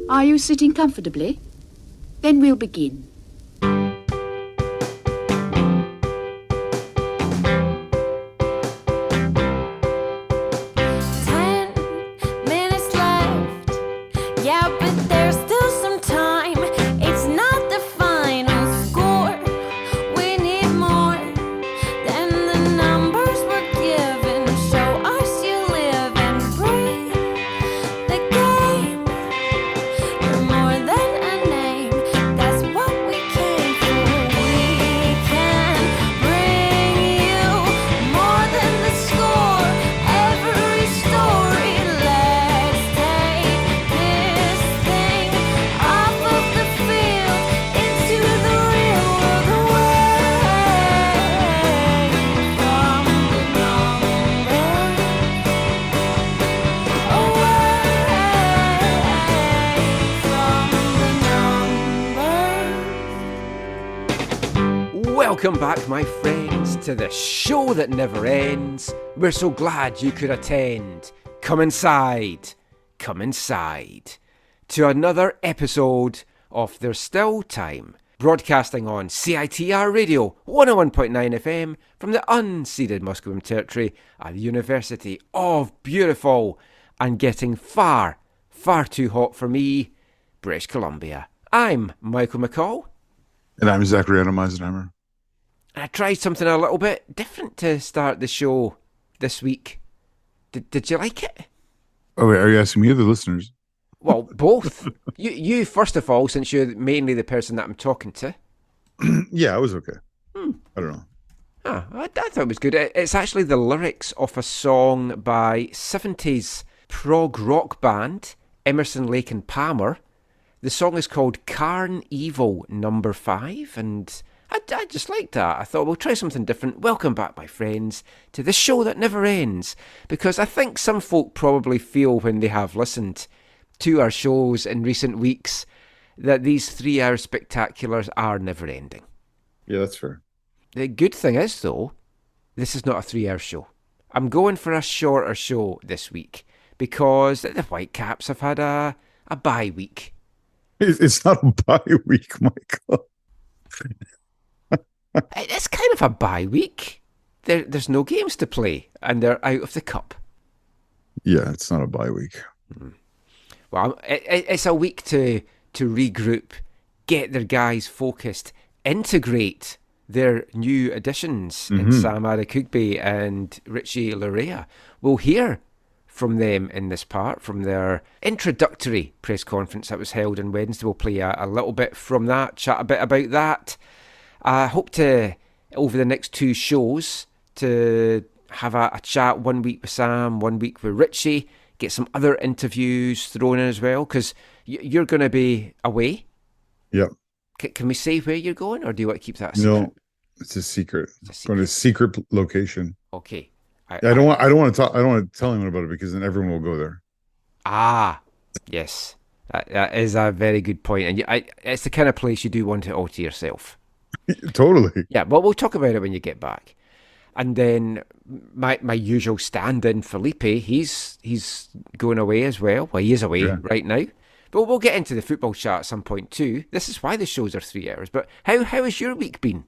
Are you sitting comfortably? Then we'll begin. 'Welcome back, my friends, to the show that never ends. We're so glad you could attend. Come inside to another episode of There's Still Time, broadcasting on CITR Radio 101.9 FM from the unceded Musqueam territory at the University of beautiful and getting far, far too hot for me, British Columbia. I'm Michael McCall. And I'm Zachary Eisenheimer. I tried something a little bit different to start the show this week. Did you like it? Oh, wait, are you asking me or the listeners? Well, both. you first of all, since you're mainly the person that I'm talking to. Yeah, it was okay. I don't know. I thought it was good. It's actually the lyrics of a song by 70s prog rock band Emerson, Lake and Palmer. The song is called Carn Evil No. 5, and I just liked that. I thought we'll try something different. Welcome back, my friends, to the show that never ends, because I think some folk probably feel when they have listened to our shows in recent weeks that these 3-hour spectaculars are never ending. Yeah, that's fair. The good thing is, though, this is not a 3-hour show. I'm going for a shorter show this week because the Whitecaps have had a bye week. It's not a bye week, Michael. It's kind of a bye week. There's no games to play, and they're out of the cup. Yeah, it's not a bye week. Well, it's a week to regroup, get their guys focused, integrate their new additions in Sam Adekugbe and Richie Laryea. We'll hear from them in this part, from their introductory press conference that was held on Wednesday. We'll play a little bit from that, chat a bit about that. I hope to, over the next 2 shows, to have a chat 1 week with Sam, 1 week with Richie, get some other interviews thrown in as well, because you're going to be away. Yep. Can we say where you're going, or do you want to keep that a secret? No, it's a secret. Going to a secret location. Okay. I don't want to tell anyone about it because then everyone will go there. Ah, yes. That is a very good point. And it's the kind of place you do want it all to yourself. Totally. Yeah, well, we'll talk about it when you get back. And then my usual stand-in, Felipe, he's going away as well. Well, he is away right now. But we'll get into the football chat at some point too. This is why the shows are 3 hours. But how has your week been?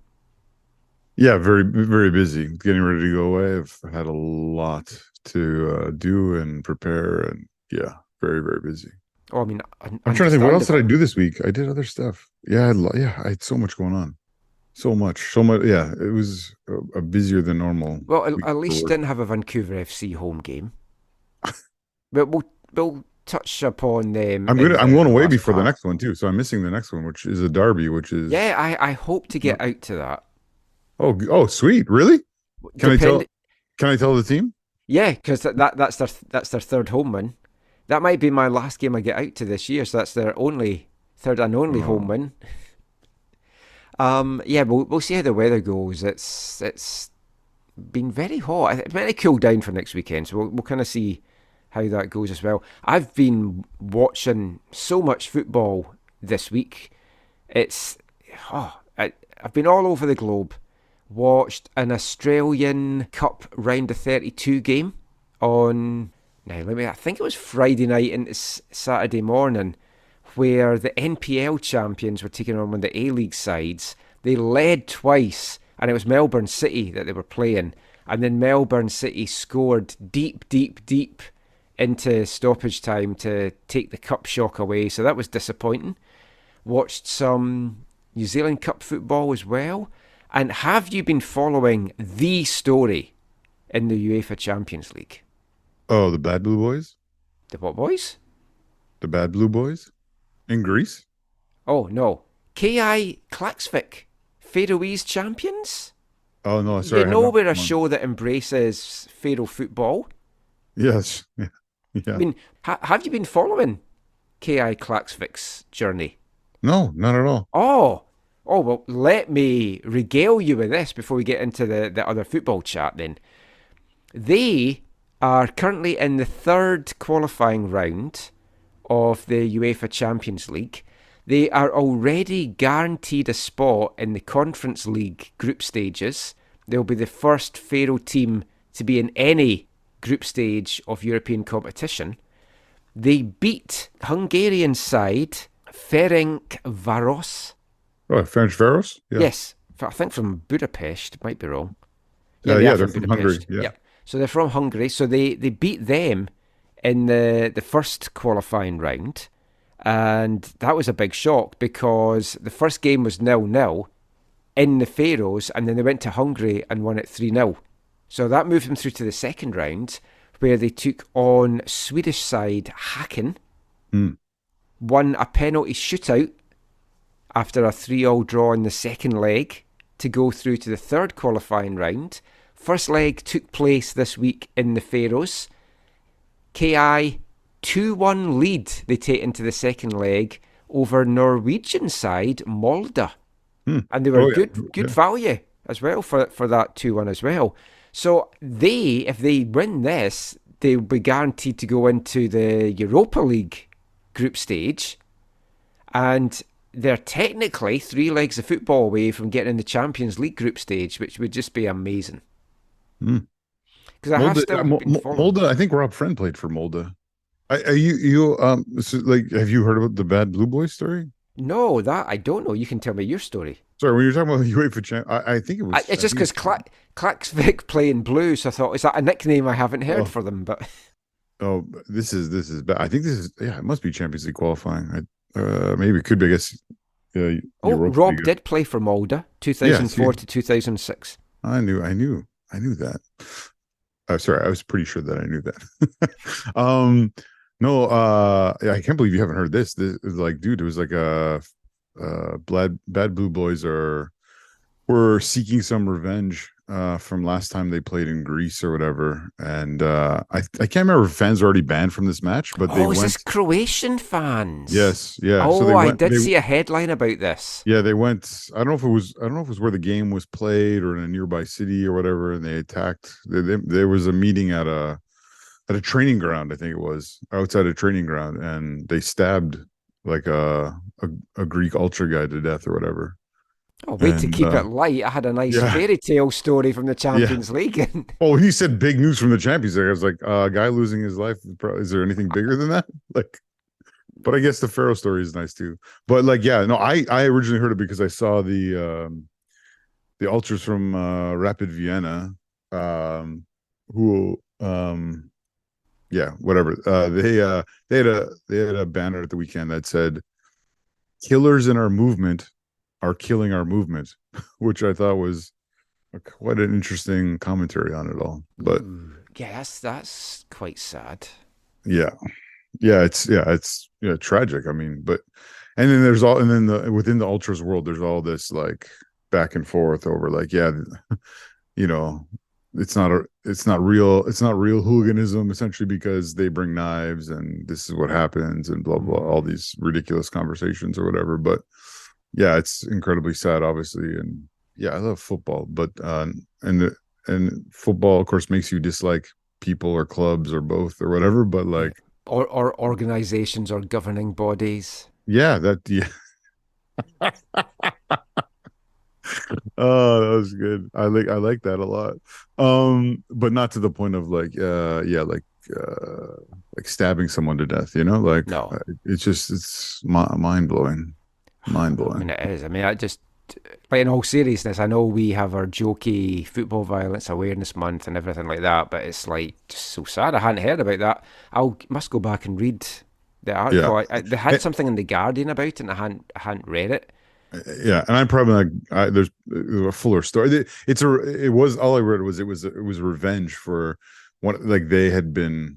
Yeah, very, very busy. Getting ready to go away. I've had a lot to do and prepare. And yeah, very, very busy. Oh, I mean, I'm trying to think, what else did I do this week? I did other stuff. Yeah, I had so much going on. So much. Yeah, it was a busier than normal. Well, at least you didn't have a Vancouver FC home game. But we'll touch upon them. I'm going away before the next one too, so I'm missing the next one, which is a derby, which is I hope to get out to that. Oh, sweet! Really? Can I tell the team? Yeah, because that's their third home win. That might be my last game I get out to this year, so that's their third and only home win. Yeah, we'll see how the weather goes. It's been very hot. It's meant to cool down for next weekend, so we'll kind of see how that goes as well. I've been watching so much football this week. I've been all over the globe. Watched an Australian Cup round of 32 game on. I think it was Friday night into Saturday morning. where the NPL champions were taking on one of the A-League sides. They led twice, and it was Melbourne City that they were playing. And then Melbourne City scored deep, deep, deep into stoppage time to take the cup shock away. So that was disappointing. Watched some New Zealand Cup football as well. And have you been following the story in the UEFA Champions League? Oh, the Bad Blue Boys? The what boys? The Bad Blue Boys? In Greece? Oh, no. KI Klaksvik, Faroese champions? Oh, no, sorry. We're a show that embraces Faroe football. Yes. Yeah. I mean, have you been following KI Klaksvik's journey? No, not at all. Oh, well, let me regale you with this before we get into the other football chat then. They are currently in the third qualifying round of the UEFA Champions League. They are already guaranteed a spot in the Conference League group stages. They'll be the first Faroe team to be in any group stage of European competition. They beat Hungarian side Ferencváros. Oh, French Faroes? Yeah. Yes, I think from Budapest. Might be wrong. Yeah, they're from Hungary. Yeah. So they're from Hungary. So they beat them in the first qualifying round. And that was a big shock because the first game was 0-0 in the Faroes, and then they went to Hungary and won it 3-0. So that moved them through to the second round, where they took on Swedish side Häcken, won a penalty shootout after a 3-3 draw in the second leg to go through to the third qualifying round. First leg took place this week in the Faroes. KI 2-1 lead they take into the second leg over Norwegian side Molde. And they were good value as well for that 2-1 as well. So if they win this, they'll be guaranteed to go into the Europa League group stage. And they're technically 3 legs of football away from getting in the Champions League group stage, which would just be amazing. Because I have still been following. Molde, I think Rob Friend played for Molde. Are you have you heard about the Bad Blue Boys story? No, that I don't know. You can tell me your story. Sorry, when you're talking about the UEFA champ, I think it was. It's just because Klaksvik play in blue, so I thought, is that a nickname I haven't heard for them? But this is bad. I think this is it must be Champions League qualifying. Maybe it could be. I guess. Rob did play for Molde, 2004 to 2006. I knew that. Sorry, I was pretty sure that I knew that. No, I can't believe you haven't heard this. This is like, dude, it was like Bad Blue Boys were seeking some revenge from last time they played in Greece or whatever. And I can't remember if fans were already banned from this match, but they went. Is this Croatian fans? Yes, yeah. Oh, so I did see a headline about this. Yeah, they went. I don't know if it was where the game was played or in a nearby city or whatever, and they attacked. There was a meeting at a training ground, I think it was outside a training ground, and they stabbed like a Greek ultra guy to death or whatever. Oh, to keep it light, I had a nice fairy tale story from the Champions League. Oh, when you said big news from the Champions League, I was like, a guy losing his life. Is there anything bigger than that? But I guess the Pharaoh story is nice too. But I originally heard it because I saw the ultras from Rapid Vienna, who whatever. They had a banner at the weekend that said, "Killers in our movement are killing our movement," which I thought was quite an interesting commentary on it all. But that's quite sad. It's tragic. I mean, and then within the ultras world, there's all this like back and forth over it's not real hooliganism, essentially, because they bring knives and this is what happens and blah blah, all these ridiculous conversations or whatever. But yeah, it's incredibly sad, obviously. And I love football, but and football of course makes you dislike people or clubs or both or whatever, but or organizations or governing bodies. Oh, that was good. I like that a lot. But not to the point of like like stabbing someone to death, you know, like No. it's mind blowing. Mind I blowing. mean, it is. I mean, I just, like, in all seriousness, I know we have our jokey Football Violence Awareness Month and everything like that, but it's like just so sad. I hadn't heard about that. Must go back and read the Yeah. article. They had something in the Guardian about it, and I hadn't read it. Yeah, and I'm probably like, there's a fuller story. It was all I read was it was revenge for one, like they had been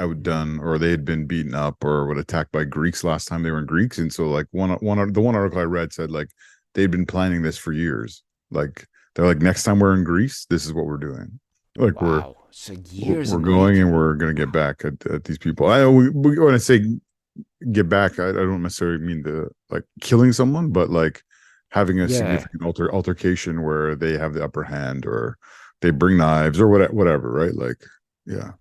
outdone or they had been beaten up or attacked by Greeks last time they were in Greeks, and so like the one article I read said like they'd been planning this for years. Like they're like, next time we're in Greece, this is what we're doing. Like Wow, so years we're going and we're gonna get back at these people. I know when I say get back, I don't necessarily mean the like killing someone, but like having a significant altercation where they have the upper hand or they bring knives or whatever, right? Like, yeah.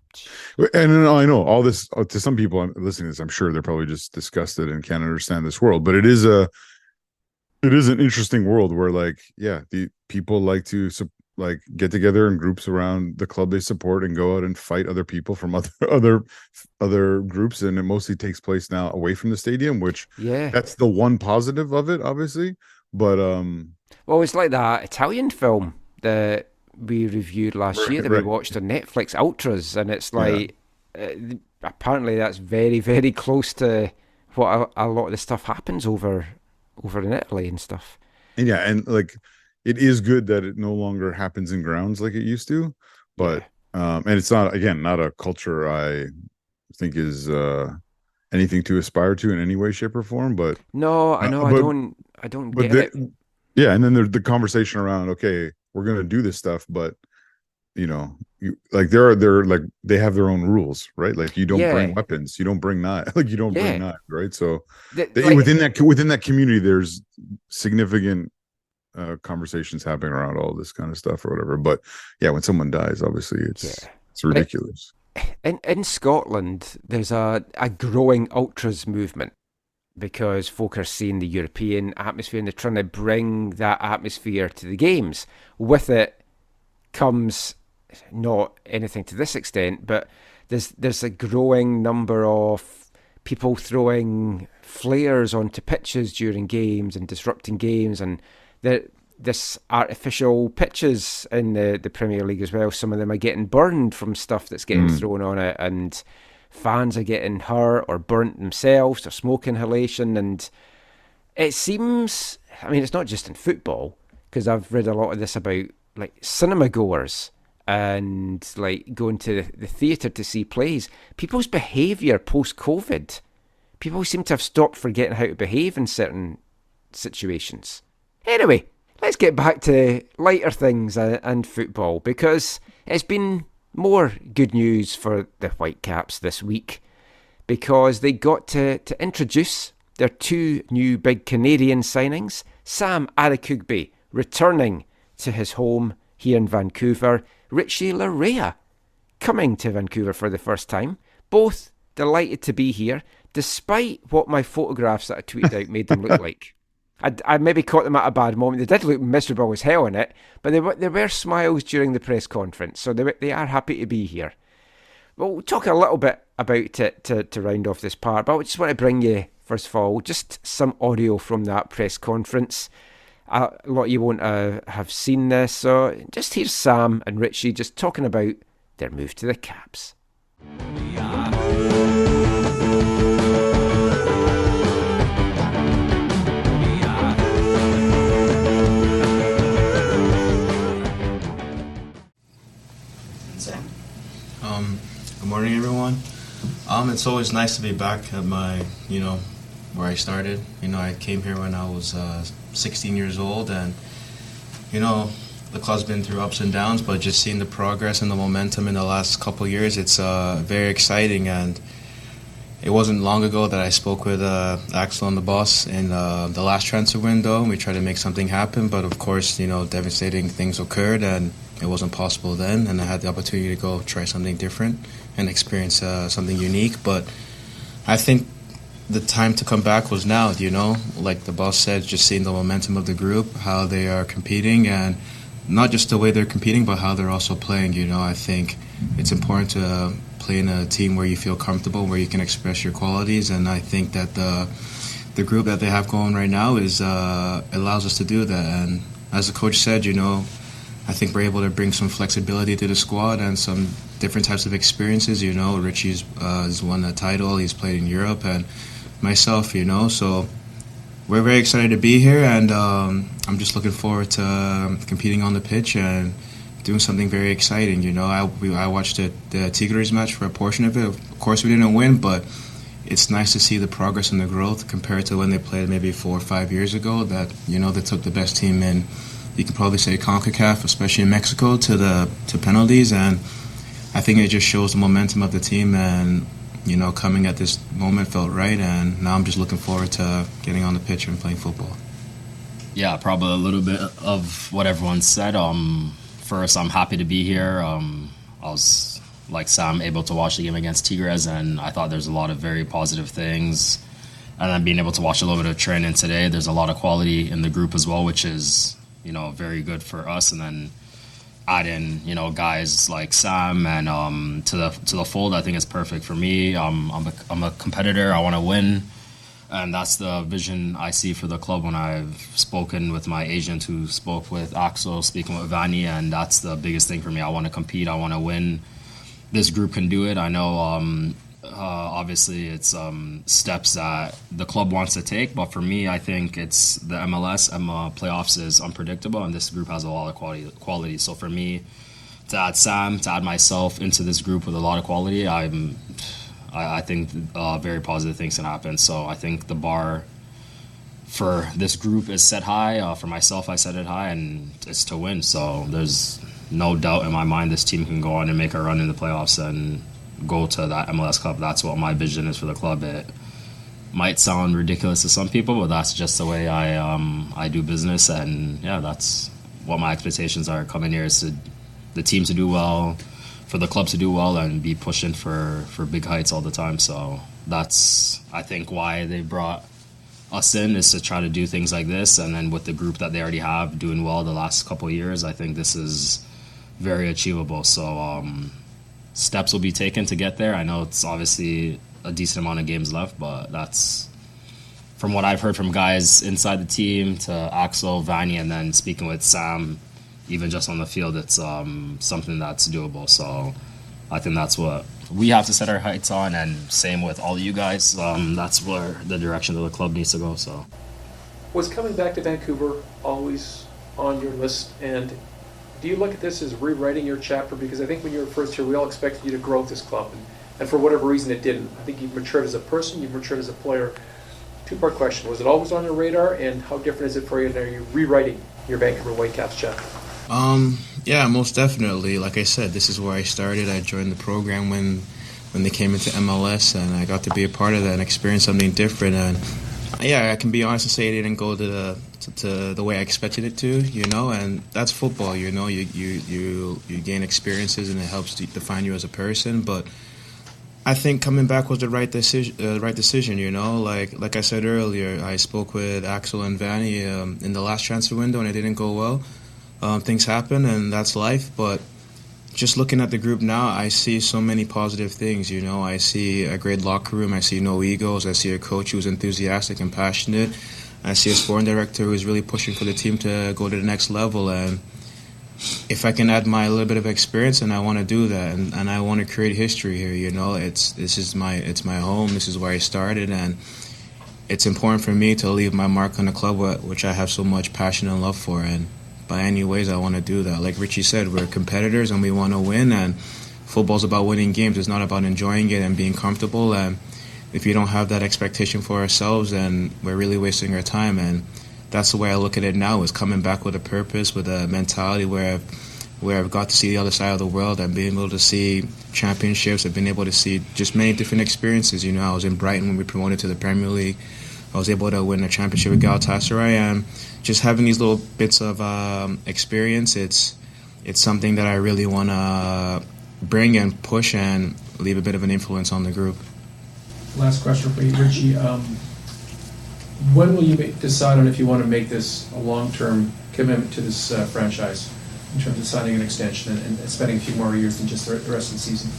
And I know all this to some people listening to this, I'm sure they're probably just disgusted and can't understand this world, but it is an interesting world where like, yeah, the people like to like get together in groups around the club they support and go out and fight other people from other groups, and it mostly takes place now away from the stadium, which that's the one positive of it, obviously. But well, it's like that Italian film that we reviewed last year that we watched on Netflix, Ultras, and it's like apparently that's very, very close to what a lot of the stuff happens over in Italy and stuff. And yeah, and like it is good that it no longer happens in grounds like it used to, but and it's not a culture I think is anything to aspire to in any way, shape, or form. But no, I know I don't get it. Yeah, and then there's the conversation around, okay, we're gonna do this stuff, but you know, like they're like they have their own rules, right? Like you don't bring weapons, you don't bring knives, like you don't bring knives, right? So within that community, there's significant conversations happening around all this kind of stuff or whatever. But yeah, when someone dies, obviously it's ridiculous. In Scotland, there's a growing ultras movement because folk are seeing the European atmosphere and they're trying to bring that atmosphere to the games. With it comes not anything to this extent, but there's a growing number of people throwing flares onto pitches during games and disrupting games, and this artificial pitches in the Premier League as well. Some of them are getting burned from stuff that's getting thrown on it, and fans are getting hurt or burnt themselves or smoke inhalation. And it seems, I mean, it's not just in football, because I've read a lot of this about like cinema goers and like going to the theatre to see plays. People's behaviour post-COVID, people seem to have stopped forgetting how to behave in certain situations. Anyway, let's get back to lighter things and football, because it's been more good news for the Whitecaps this week, because they got to introduce their two new big Canadian signings. Sam Adekugbe returning to his home here in Vancouver. Richie Laryea coming to Vancouver for the first time. Both delighted to be here, despite what my photographs that I tweeted out made them look like. I maybe caught them at a bad moment. They did look miserable as hell in it, but there were smiles during the press conference, so they are happy to be here. We'll talk a little bit about it to round off this part, but I just want to bring you, first of all, just some audio from that press conference. A lot of you won't have seen this, so just here's Sam and Richie just talking about their move to the Caps. Good morning, everyone. It's always nice to be back at my, where I started. I came here when I was 16 years old, and, the club's been through ups and downs, but just seeing the progress and the momentum in the last couple of years, it's very exciting. And it wasn't long ago that I spoke with Axel and the boss in the last transfer window, and we tried to make something happen, but of course, devastating things occurred, and it wasn't possible then, and I had the opportunity to go try something different and experience something unique. But I think the time to come back was now, like the boss said, just seeing the momentum of the group, how they are competing, and not just the way they're competing, but how they're also playing. I think it's important to play in a team where you feel comfortable, where you can express your qualities, and I think that the group that they have going right now allows us to do that. And as the coach said, I think we're able to bring some flexibility to the squad and some different types of experiences. Richie's has won a title, he's played in Europe, and myself, so we're very excited to be here, and I'm just looking forward to competing on the pitch and doing something very exciting. I watched the Tigres match for a portion of it. Of course, we didn't win, but it's nice to see the progress and the growth compared to when they played maybe 4 or 5 years ago. That they took the best team in, you can probably say, CONCACAF, especially in Mexico, to penalties, and I think it just shows the momentum of the team, and coming at this moment felt right, and now I'm just looking forward to getting on the pitch and playing football. Yeah, probably a little bit of what everyone said. First, I'm happy to be here. I was, like Sam, able to watch the game against Tigres, and I thought there's a lot of very positive things. And then being able to watch a little bit of training today, there's a lot of quality in the group as well, which is, very good for us. And then add in, guys like Sam and to the fold, I think it's perfect for me. I'm a competitor. I want to win. And that's the vision I see for the club when I've spoken with my agent who spoke with Axel, speaking with Vani, and that's the biggest thing for me. I want to compete. I want to win. This group can do it. I know, obviously, it's steps that the club wants to take, but for me, I think it's the MLS playoffs is unpredictable, and this group has a lot of quality. So for me, to add Sam, to add myself into this group with a lot of quality, I think very positive things can happen. So I think the bar for this group is set high. For myself, I set it high, and it's to win. So there's no doubt in my mind this team can go on and make a run in the playoffs and go to that MLS Cup. That's what my vision is for the club. It might sound ridiculous to some people, but that's just the way I do business. And yeah, that's what my expectations are coming here, is the team to do well, for the club to do well, and be pushing for big heights all the time. So that's, I think, why they brought us in, is to try to do things like this. And then with the group that they already have doing well the last couple of years, I think this is very achievable. So steps will be taken to get there. I know it's obviously a decent amount of games left, but that's, from what I've heard from guys inside the team, to Axel, Vani, and then speaking with Sam, even just on the field, it's something that's doable. So I think that's what we have to set our heights on, and same with all of you guys. That's where the direction of the club needs to go. So, was coming back to Vancouver always on your list? And do you look at this as rewriting your chapter? Because I think when you were first here, we all expected you to grow with this club, and for whatever reason it didn't. I think you've matured as a person, you've matured as a player. Two-part question: was it always on your radar, and how different is it for you? And are you rewriting your Vancouver Whitecaps chapter? Yeah, most definitely. Like I said, this is where I started. I joined the program when they came into MLS, and I got to be a part of that and experience something different. And yeah, I can be honest and say it didn't go to the way I expected it to, and that's football, you gain experiences, and it helps to define you as a person. But I think coming back was the right decision, Like I said earlier, I spoke with Axel and Vani in the last transfer window, and it didn't go well. Things happen, and that's life. But just looking at the group now, I see so many positive things. I see a great locker room. I see no egos. I see a coach who's enthusiastic and passionate. I see a sporting director who's really pushing for the team to go to the next level. And if I can add my little bit of experience, and I want to do that, and I want to create history here. It's my home. This is where I started, and it's important for me to leave my mark on the club, which I have so much passion and love for. And by any ways, I want to do that. Like Richie said, we're competitors and we want to win, and football's about winning games. It's not about enjoying it and being comfortable. And if you don't have that expectation for ourselves, then we're really wasting our time. And that's the way I look at it now, is coming back with a purpose, with a mentality where I've got to see the other side of the world and being able to see championships. I've been able to see just many different experiences. I was in Brighton when we promoted to the Premier League. I was able to win a championship with Galatasaray, and just having these little bits of experience, it's something that I really want to bring and push and leave a bit of an influence on the group. Last question for you, Richie. When will you decide on if you want to make this a long-term commitment to this franchise in terms of signing an extension and spending a few more years than just the rest of the season?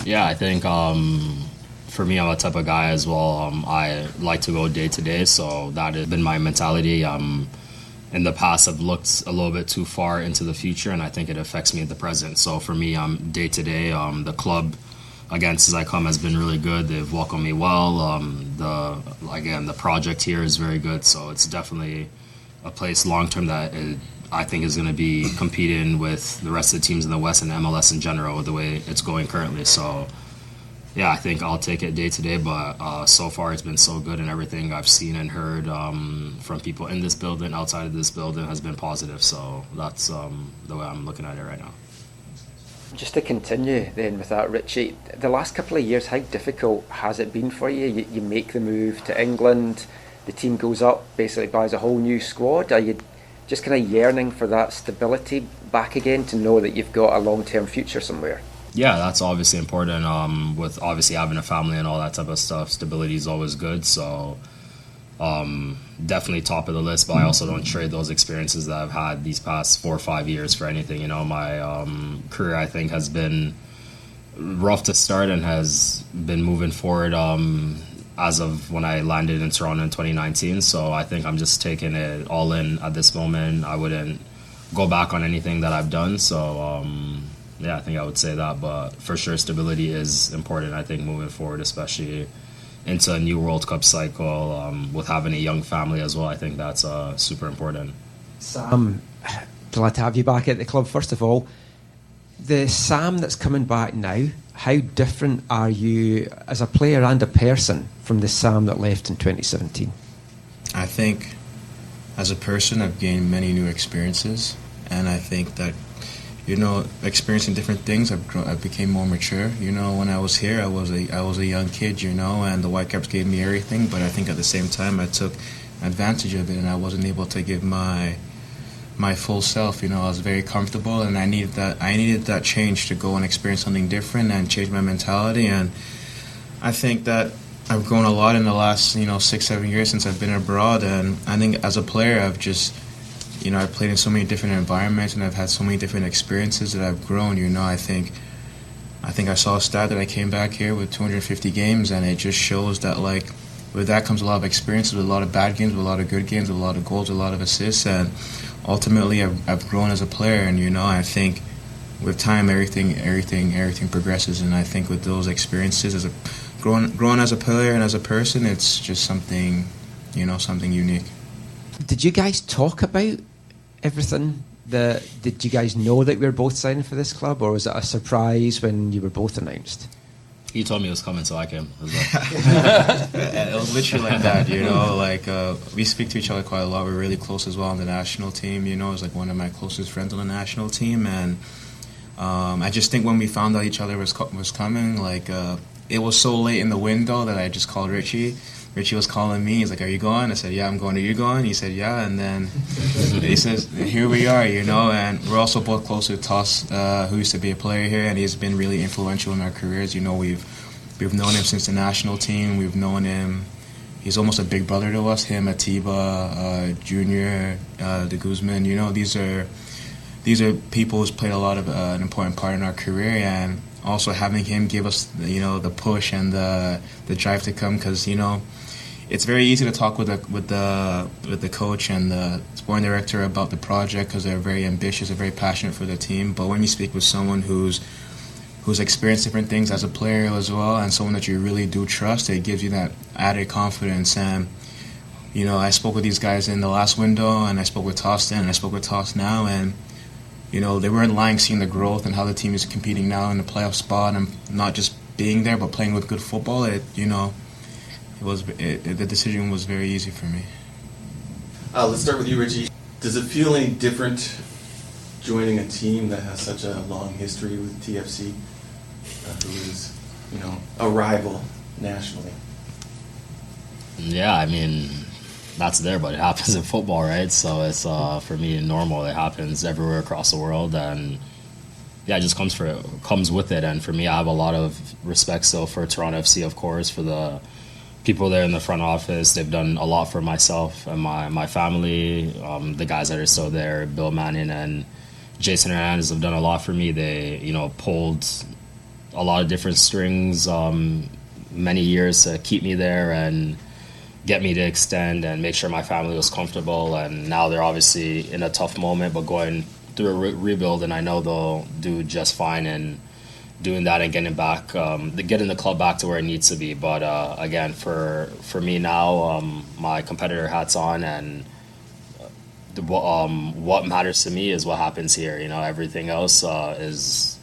Yeah, I think for me, I'm a type of guy as well. I like to go day to day, so that has been my mentality. In the past, I've looked a little bit too far into the future, and I think it affects me at the present. So for me, I'm day to day. The club, again, since I come, has been really good. They've welcomed me well. The project here is very good, so it's definitely a place long term that I think is going to be competing with the rest of the teams in the West and MLS in general, the way it's going currently. So, yeah, I think I'll take it day to day, but so far it's been so good, and everything I've seen and heard from people in this building, outside of this building, has been positive. So that's the way I'm looking at it right now. Just to continue then with that, Richie, the last couple of years, how difficult has it been for you? You make the move to England, the team goes up, basically buys a whole new squad. Are you just kind of yearning for that stability back again, to know that you've got a long-term future somewhere? Yeah, that's obviously important. With obviously having a family and all that type of stuff, stability is always good. So definitely top of the list, but I also don't trade those experiences that I've had these past 4 or 5 years for anything. You know, my career, I think, has been rough to start and has been moving forward as of when I landed in Toronto in 2019. So I think I'm just taking it all in at this moment. I wouldn't go back on anything that I've done. So yeah, I think I would say that. But for sure, stability is important, I think, moving forward, especially into a new World Cup cycle, with having a young family as well. I think that's super important. Sam, glad to have you back at the club. First of all, the Sam that's coming back now, how different are you as a player and a person from the Sam that left in 2017? I think as a person, I've gained many new experiences, and I think that, you know, experiencing different things, I became more mature. You know, when I was here, I was a young kid, you know, and the Whitecaps gave me everything, but I think at the same time I took advantage of it, and I wasn't able to give my full self. You know, I was very comfortable, and I needed that change to go and experience something different and change my mentality. And I think that I've grown a lot in the last, 6-7 years since I've been abroad, and I think as a player I've just, I've played in so many different environments, and I've had so many different experiences that I've grown. I think I saw a stat that I came back here with 250 games, and it just shows that, like, with that comes a lot of experiences, with a lot of bad games, with a lot of good games, with a lot of goals, with a lot of assists, and ultimately I've grown as a player. And I think with time everything progresses, and I think with those experiences, growing as a player and as a person, it's just something unique. Did you guys talk about everything? Did you guys know that we were both signing for this club, or was it a surprise when you were both announced? He told me it was coming, so I came as well. It was literally like that, like we speak to each other quite a lot. We're really close as well on the national team. It was like one of my closest friends on the national team, and I just think when we found out each other was coming, like it was so late in the window that I just called Richie. Richie was calling me. He's like, "Are you going?" I said, "Yeah, I'm going." "Are you going?" He said, "Yeah." And then he says, "Here we are," and we're also both close to Thomas, who used to be a player here, and he's been really influential in our careers. We've known him since the national team. We've known him. He's almost a big brother to us. Him, Atiba, Junior, Adekugbe. These are people who's played a lot of an important part in our career, and also having him give us the push and the drive to come, because it's very easy to talk with the coach and the sporting director about the project, because they're very ambitious and very passionate for the team. But when you speak with someone who's experienced different things as a player as well, and someone that you really do trust, it gives you that added confidence. And I spoke with these guys in the last window, and I spoke with Toss then, and I spoke with Toss now, and they weren't lying, seeing the growth and how the team is competing now in the playoff spot, and not just being there but playing with good football. The decision was very easy for me. Let's start with you, Richie. Does it feel any different joining a team that has such a long history with TFC, who is, a rival nationally? Yeah, I mean, that's there, but it happens in football, right? So it's for me normal. It happens everywhere across the world, and yeah, it just comes with it. And for me, I have a lot of respect still for Toronto FC, of course, for the people there in the front office. They've done a lot for myself and my family. The guys that are still there, Bill Manning and Jason Hernandez, have done a lot for me. They, pulled a lot of different strings, many years to keep me there and get me to extend and make sure my family was comfortable. And now they're obviously in a tough moment, but going through a rebuild, and I know they'll do just fine in doing that and getting the club back to where it needs to be. But again, for me now, my competitor hat's on, and what matters to me is what happens here. Everything else is,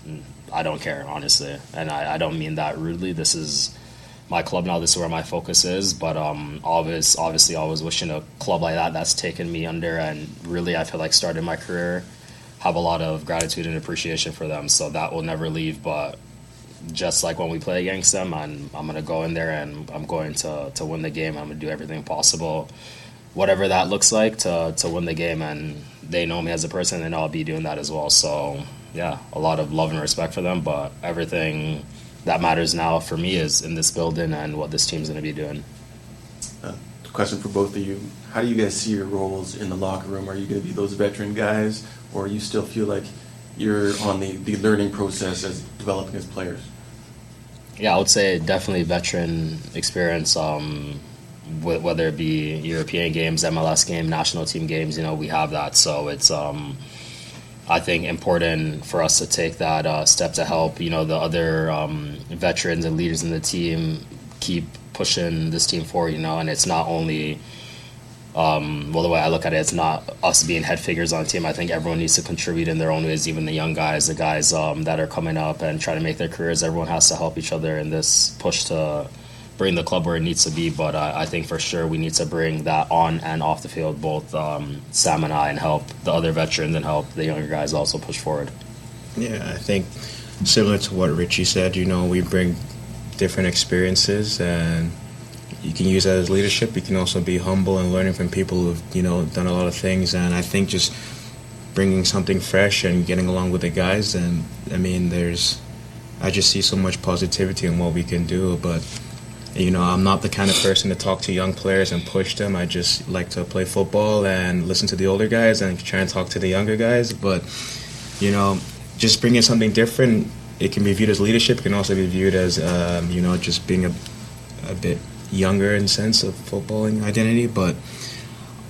I don't care, honestly, and I don't mean that rudely. This is my club now. This is where my focus is. But obviously, always wishing a club like that's taken me under, and really, I feel like started my career. Have a lot of gratitude and appreciation for them, so that will never leave. But just like when we play against them, I'm going to go in there and I'm going to win the game. I'm going to do everything possible, whatever that looks like, to win the game. And they know me as a person, and I'll be doing that as well. So yeah, a lot of love and respect for them. But everything that matters now for me is in this building and what this team's going to be doing. Question for both of you: how do you guys see your roles in the locker room? Are you going to be those veteran guys, or you still feel like you're on the learning process as developing as players? Yeah, I would say definitely veteran experience, whether it be European games, MLS game, national team games, we have that. So it's, I think, important for us to take that step to help, the other veterans and leaders in the team keep pushing this team forward, and it's not only... the way I look at it, it's not us being head figures on the team. I think everyone needs to contribute in their own ways, even the young guys, the guys that are coming up and trying to make their careers. Everyone has to help each other in this push to bring the club where it needs to be. But I think for sure we need to bring that on and off the field, both Sam and I, and help the other veterans and help the younger guys also push forward. Yeah, I think similar to what Richie said, we bring different experiences, and you can use that as leadership. You can also be humble and learning from people who've, done a lot of things. And I think just bringing something fresh and getting along with the guys. And I just see so much positivity in what we can do. But, I'm not the kind of person to talk to young players and push them. I just like to play football and listen to the older guys and try and talk to the younger guys. But, just bringing something different, it can be viewed as leadership. It can also be viewed as, just being a bit younger in sense of footballing identity, but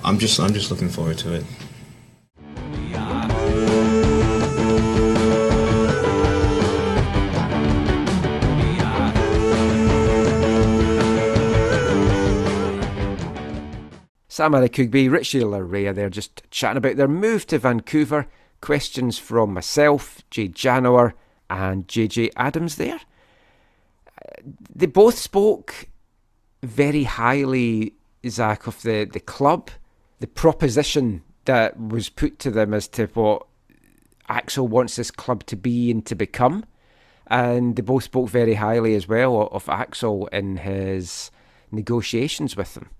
I'm just looking forward to it. Sam Adekugbe, Richie, Laryea, they're just chatting about their move to Vancouver. Questions from myself, Jay Janower, and JJ Adams there. They both spoke very highly, Zach, of the club, the proposition that was put to them as to what Axel wants this club to be and to become. And they both spoke very highly as well of Axel in his negotiations with them.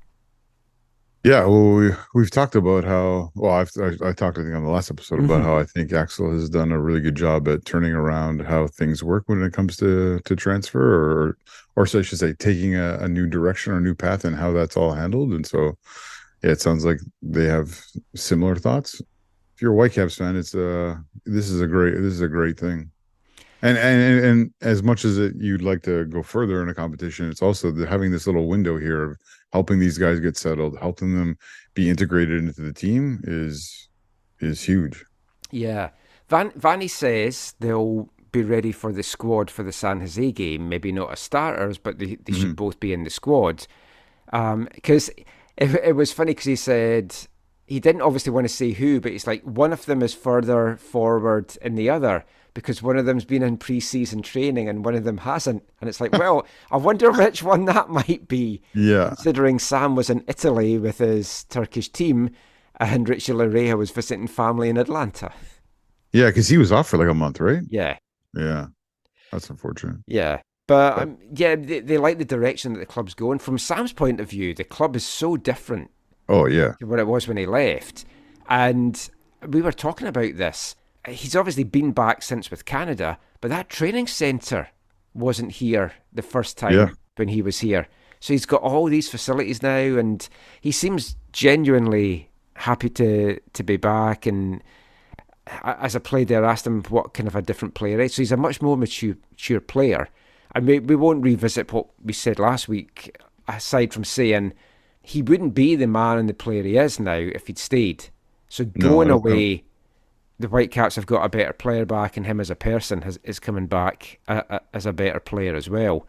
Yeah, well, we've talked about how, I talked, I think, on the last episode about how I think Axel has done a really good job at turning around how things work when it comes to transfer, or so I should say, taking a new direction or a new path and how that's all handled. And so, yeah, it sounds like they have similar thoughts. If you're a Whitecaps fan, this is a great thing. And as much as you'd like to go further in a competition, it's also having this little window here of helping these guys get settled, helping them be integrated into the team is huge. Yeah. Vanny says they'll be ready for the squad for the San Jose game, maybe not as starters, but they should both be in the squad. Because it was funny because he said he didn't obviously want to say who, but it's like one of them is further forward in the other, because one of them's been in pre-season training and one of them hasn't. And it's like, well, I wonder which one that might be. Yeah. Considering Sam was in Italy with his Turkish team and Richie Laryea was visiting family in Atlanta. Yeah, because he was off for like a month, right? Yeah. Yeah. That's unfortunate. Yeah. But they like the direction that the club's going. From Sam's point of view, the club is so different. Oh, yeah. To what it was when he left. And we were talking about this. He's obviously been back since with Canada, but that training centre wasn't here the first time when he was here. So he's got all these facilities now, and he seems genuinely happy to be back. And as a player, I asked him what kind of a different player is. So he's a much more mature player. And we won't revisit what we said last week, aside from saying he wouldn't be the man and the player he is now if he'd stayed. So going away, the Whitecaps have got a better player back, and him as a person is coming back as a better player as well.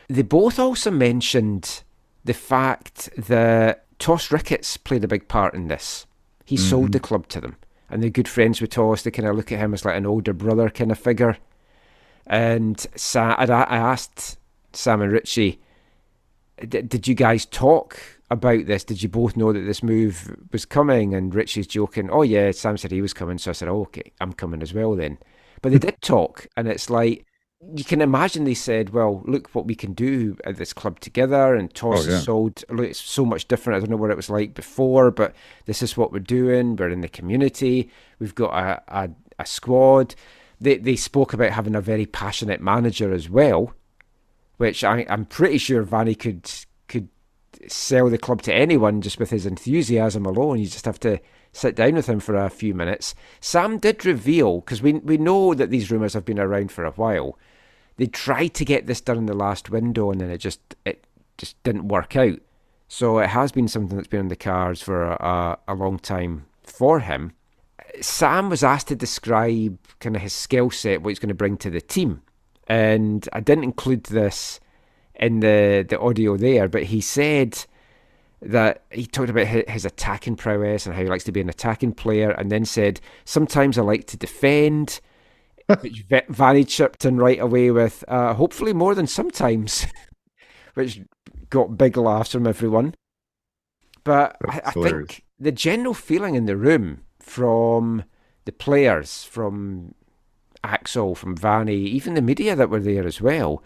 They both also mentioned the fact that Toss Ricketts played a big part in this. He sold the club to them, and they're good friends with Toss. They kind of look at him as like an older brother kind of figure. And I asked Sam and Richie, did you guys talk about this? Did you both know that this move was coming? And Richie's joking, oh yeah, Sam said he was coming. So I said, oh, okay, I'm coming as well then. But they did talk, and it's like, you can imagine they said, well, look what we can do at this club together, and Toss has sold, look, it's so much different. I don't know what it was like before, but this is what we're doing. We're in the community. We've got a squad. They spoke about having a very passionate manager as well, which I'm pretty sure Vanny could sell the club to anyone just with his enthusiasm alone. You just have to sit down with him for a few minutes. Sam did reveal, because we know that these rumours have been around for a while, they tried to get this done in the last window and then it just didn't work out. So it has been something that's been on the cards for a long time for him. Sam was asked to describe kind of his skill set, what he's going to bring to the team. And I didn't include this in the audio there, but he said that he talked about his attacking prowess and how he likes to be an attacking player, and then said, sometimes I like to defend, which Vanny chipped in right away with, hopefully more than sometimes, which got big laughs from everyone. But I think the general feeling in the room from the players, from Axel, from Vanny, even the media that were there as well,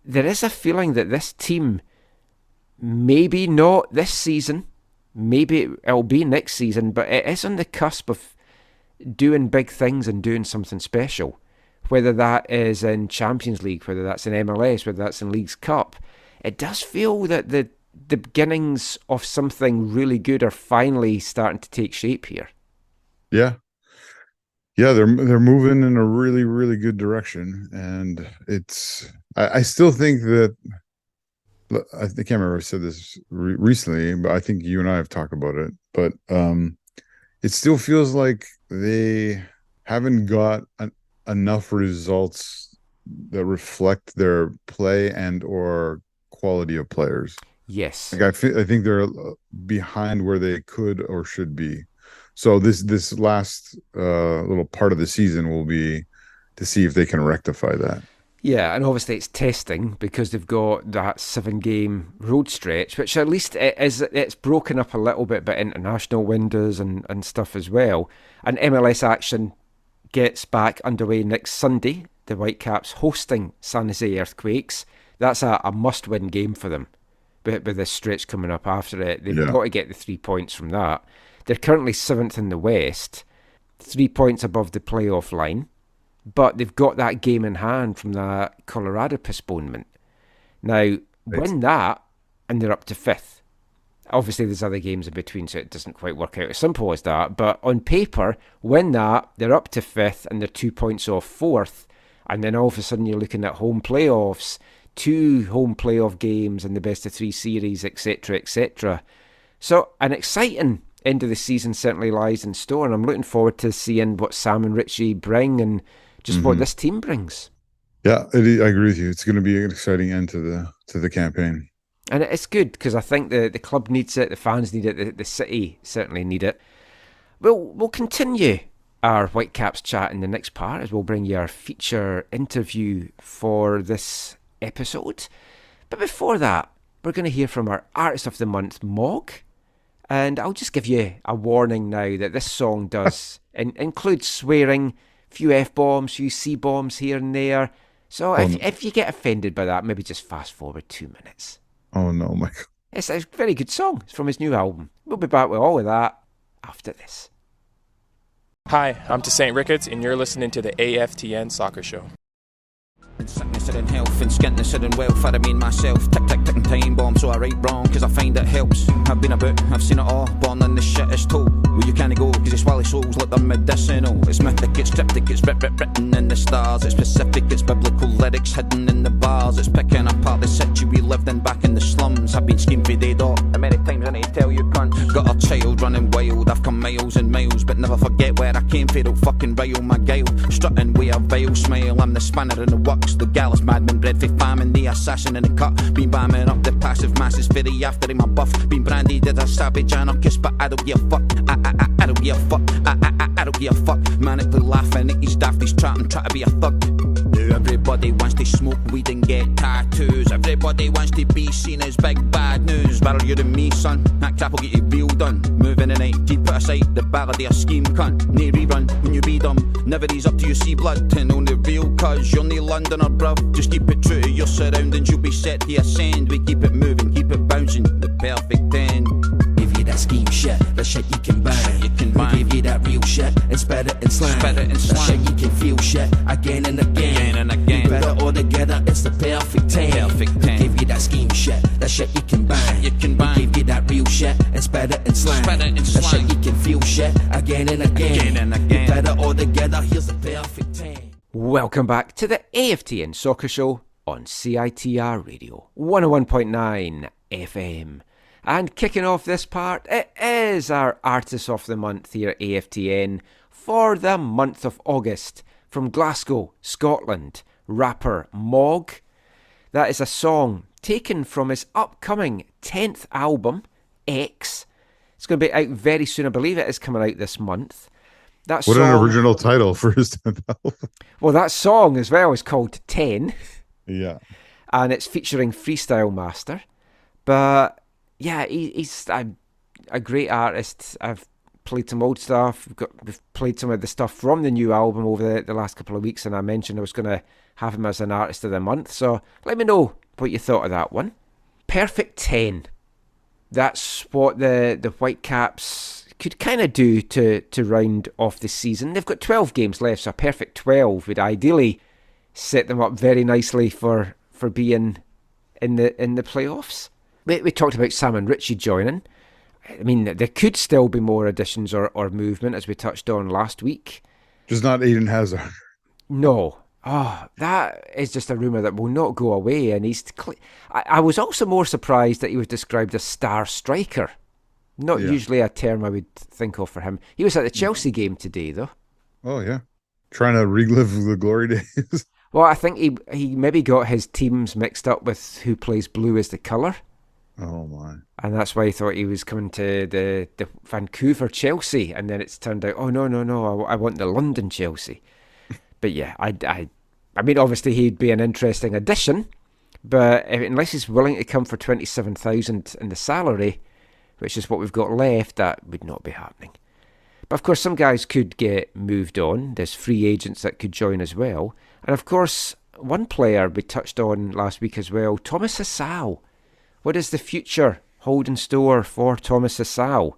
there is a feeling that this team, maybe not this season, maybe it'll be next season, but it is on the cusp of doing big things and doing something special. Whether that is in Champions League, whether that's in MLS, whether that's in Leagues Cup, it does feel that the beginnings of something really good are finally starting to take shape here. Yeah, they're moving in a really, really good direction, and I still think that, I can't remember if I said this recently, but I think you and I have talked about it. But it still feels like they haven't got enough results that reflect their play and or quality of players. Yes, like I think they're behind where they could or should be. So this last little part of the season will be to see if they can rectify that. Yeah, and obviously it's testing because they've got that 7-game road stretch, which at least it's broken up a little bit by international windows and stuff as well. And MLS action gets back underway next Sunday. The Whitecaps hosting San Jose Earthquakes. That's a must-win game for them. But with this stretch coming up after it, they've got to get the 3 points from that. They're currently 7th in the West, 3 points above the playoff line, but they've got that game in hand from that Colorado postponement. Now, win that, and they're up to 5th. Obviously, there's other games in between, so it doesn't quite work out as simple as that. But on paper, win that, they're up to 5th, and they're 2 points off 4th. And then all of a sudden, you're looking at home playoffs, 2 home playoff games in the best of 3 series, etc., etc. So, an exciting end of the season certainly lies in store, and I'm looking forward to seeing what Sam and Richie bring and just what this team brings. Yeah, I agree with you. It's going to be an exciting end to the campaign. And it's good because I think the club needs it, the fans need it, the city certainly need it. We'll continue our Whitecaps chat in the next part as we'll bring you our feature interview for this episode. But before that, we're going to hear from our Artist of the Month, Mog. And I'll just give you a warning now that this song does include swearing, few F-bombs, few C-bombs here and there. So if you get offended by that, maybe just fast forward 2 minutes. Oh no, Michael. It's a very good song. It's from his new album. We'll be back with all of that after this. Hi, I'm St. Ricketts, and you're listening to the AFTN Soccer Show. Suddenly said in health and skintness and in wealth. I remain myself, tick tick ticking time bomb, so I write wrong cause I find it helps. I've been about, I've seen it all, born in the shittest toll. Well you can't go cause it's swally souls like they're medicinal. It's mythic, it's cryptic, it's written in the stars. It's specific, it's biblical lyrics hidden in the bars. It's picking apart the city we lived in back in the slums. I've been schemed for day dot, and many times I need to tell you cunt. Got a child running wild, I've come miles and miles, but never forget where I came from. Don't fucking rile my guile, strutting with a vile smile. I'm the spanner in the works, the gallus madman bred for famine, the assassin in the cut. Been bamming up the passive masses for the after in my buff. Been branded as a savage anarchist, but I don't give a fuck. I don't give a fuck. I don't give a fuck. Manically laughing at these dafties trying to be a thug. Now everybody wants to smoke weed and get tattoos. Everybody wants to be seen as big bad news. Battle you and me, son, that crap will get you real done. Moving in 80, put aside the ballad of a scheme cunt. Nay rerun when you be dumb, never ease up till you see blood. And on the real cuz you're no Londoner bruv. Just keep it true to your surroundings, you'll be set to ascend. We keep it moving, keep it bouncing, the perfect 10. Give you that scheme shit, that shit you can bang. You can bang. We give you that real shit and spread it in slang. Spread it in slang. That shit you can feel shit again and again. Again and again. We put it all together, it's the perfect 10. Perfect 10. Give you that scheme shit, that shit you can bang. You can bang. We give you that real shit and spread it in slang. Spread it in that slang. shit you can feel shit again and again. Again and again. We put it all together, here's the perfect 10. Welcome back to the AFTN Soccer Show on CITR Radio 101.9 FM. And kicking off this part, it is our Artist of the Month here at AFTN for the month of August. From Glasgow, Scotland, rapper Mog. That is a song taken from his upcoming 10th album, X. It's going to be out very soon. I believe it is coming out this month. That What song, an original title for his 10th album. well, that song as well is called 10. Yeah. And it's featuring Freestyle Master. But yeah, he's a great artist. I've played some old stuff. We've played some of the stuff from the new album over the last couple of weeks, and I mentioned I was going to have him as an Artist of the Month. So let me know what you thought of that one. Perfect 10. That's what the Whitecaps could kind of do to round off the season. They've got 12 games left, so a perfect 12 would ideally set them up very nicely for being in the playoffs. We talked about Sam and Richie joining. I mean, there could still be more additions or movement, as we touched on last week. Just not Aiden Hazard. No. Oh, that is just a rumour that will not go away. And I was also more surprised that he was described as star striker. Not usually a term I would think of for him. He was at the Chelsea game today, though. Oh, yeah. Trying to relive the glory days. Well, I think he maybe got his teams mixed up with who plays blue as the colour. Oh, my. And that's why he thought he was coming to the Vancouver Chelsea. And then it's turned out, oh, no, I want the London Chelsea. But yeah, I mean, obviously he'd be an interesting addition. But unless he's willing to come for $27,000 in the salary, which is what we've got left, that would not be happening. But of course, some guys could get moved on. There's free agents that could join as well. And of course, one player we touched on last week as well, Thomas Hasal. What does the future hold in store for Thomas Hasal?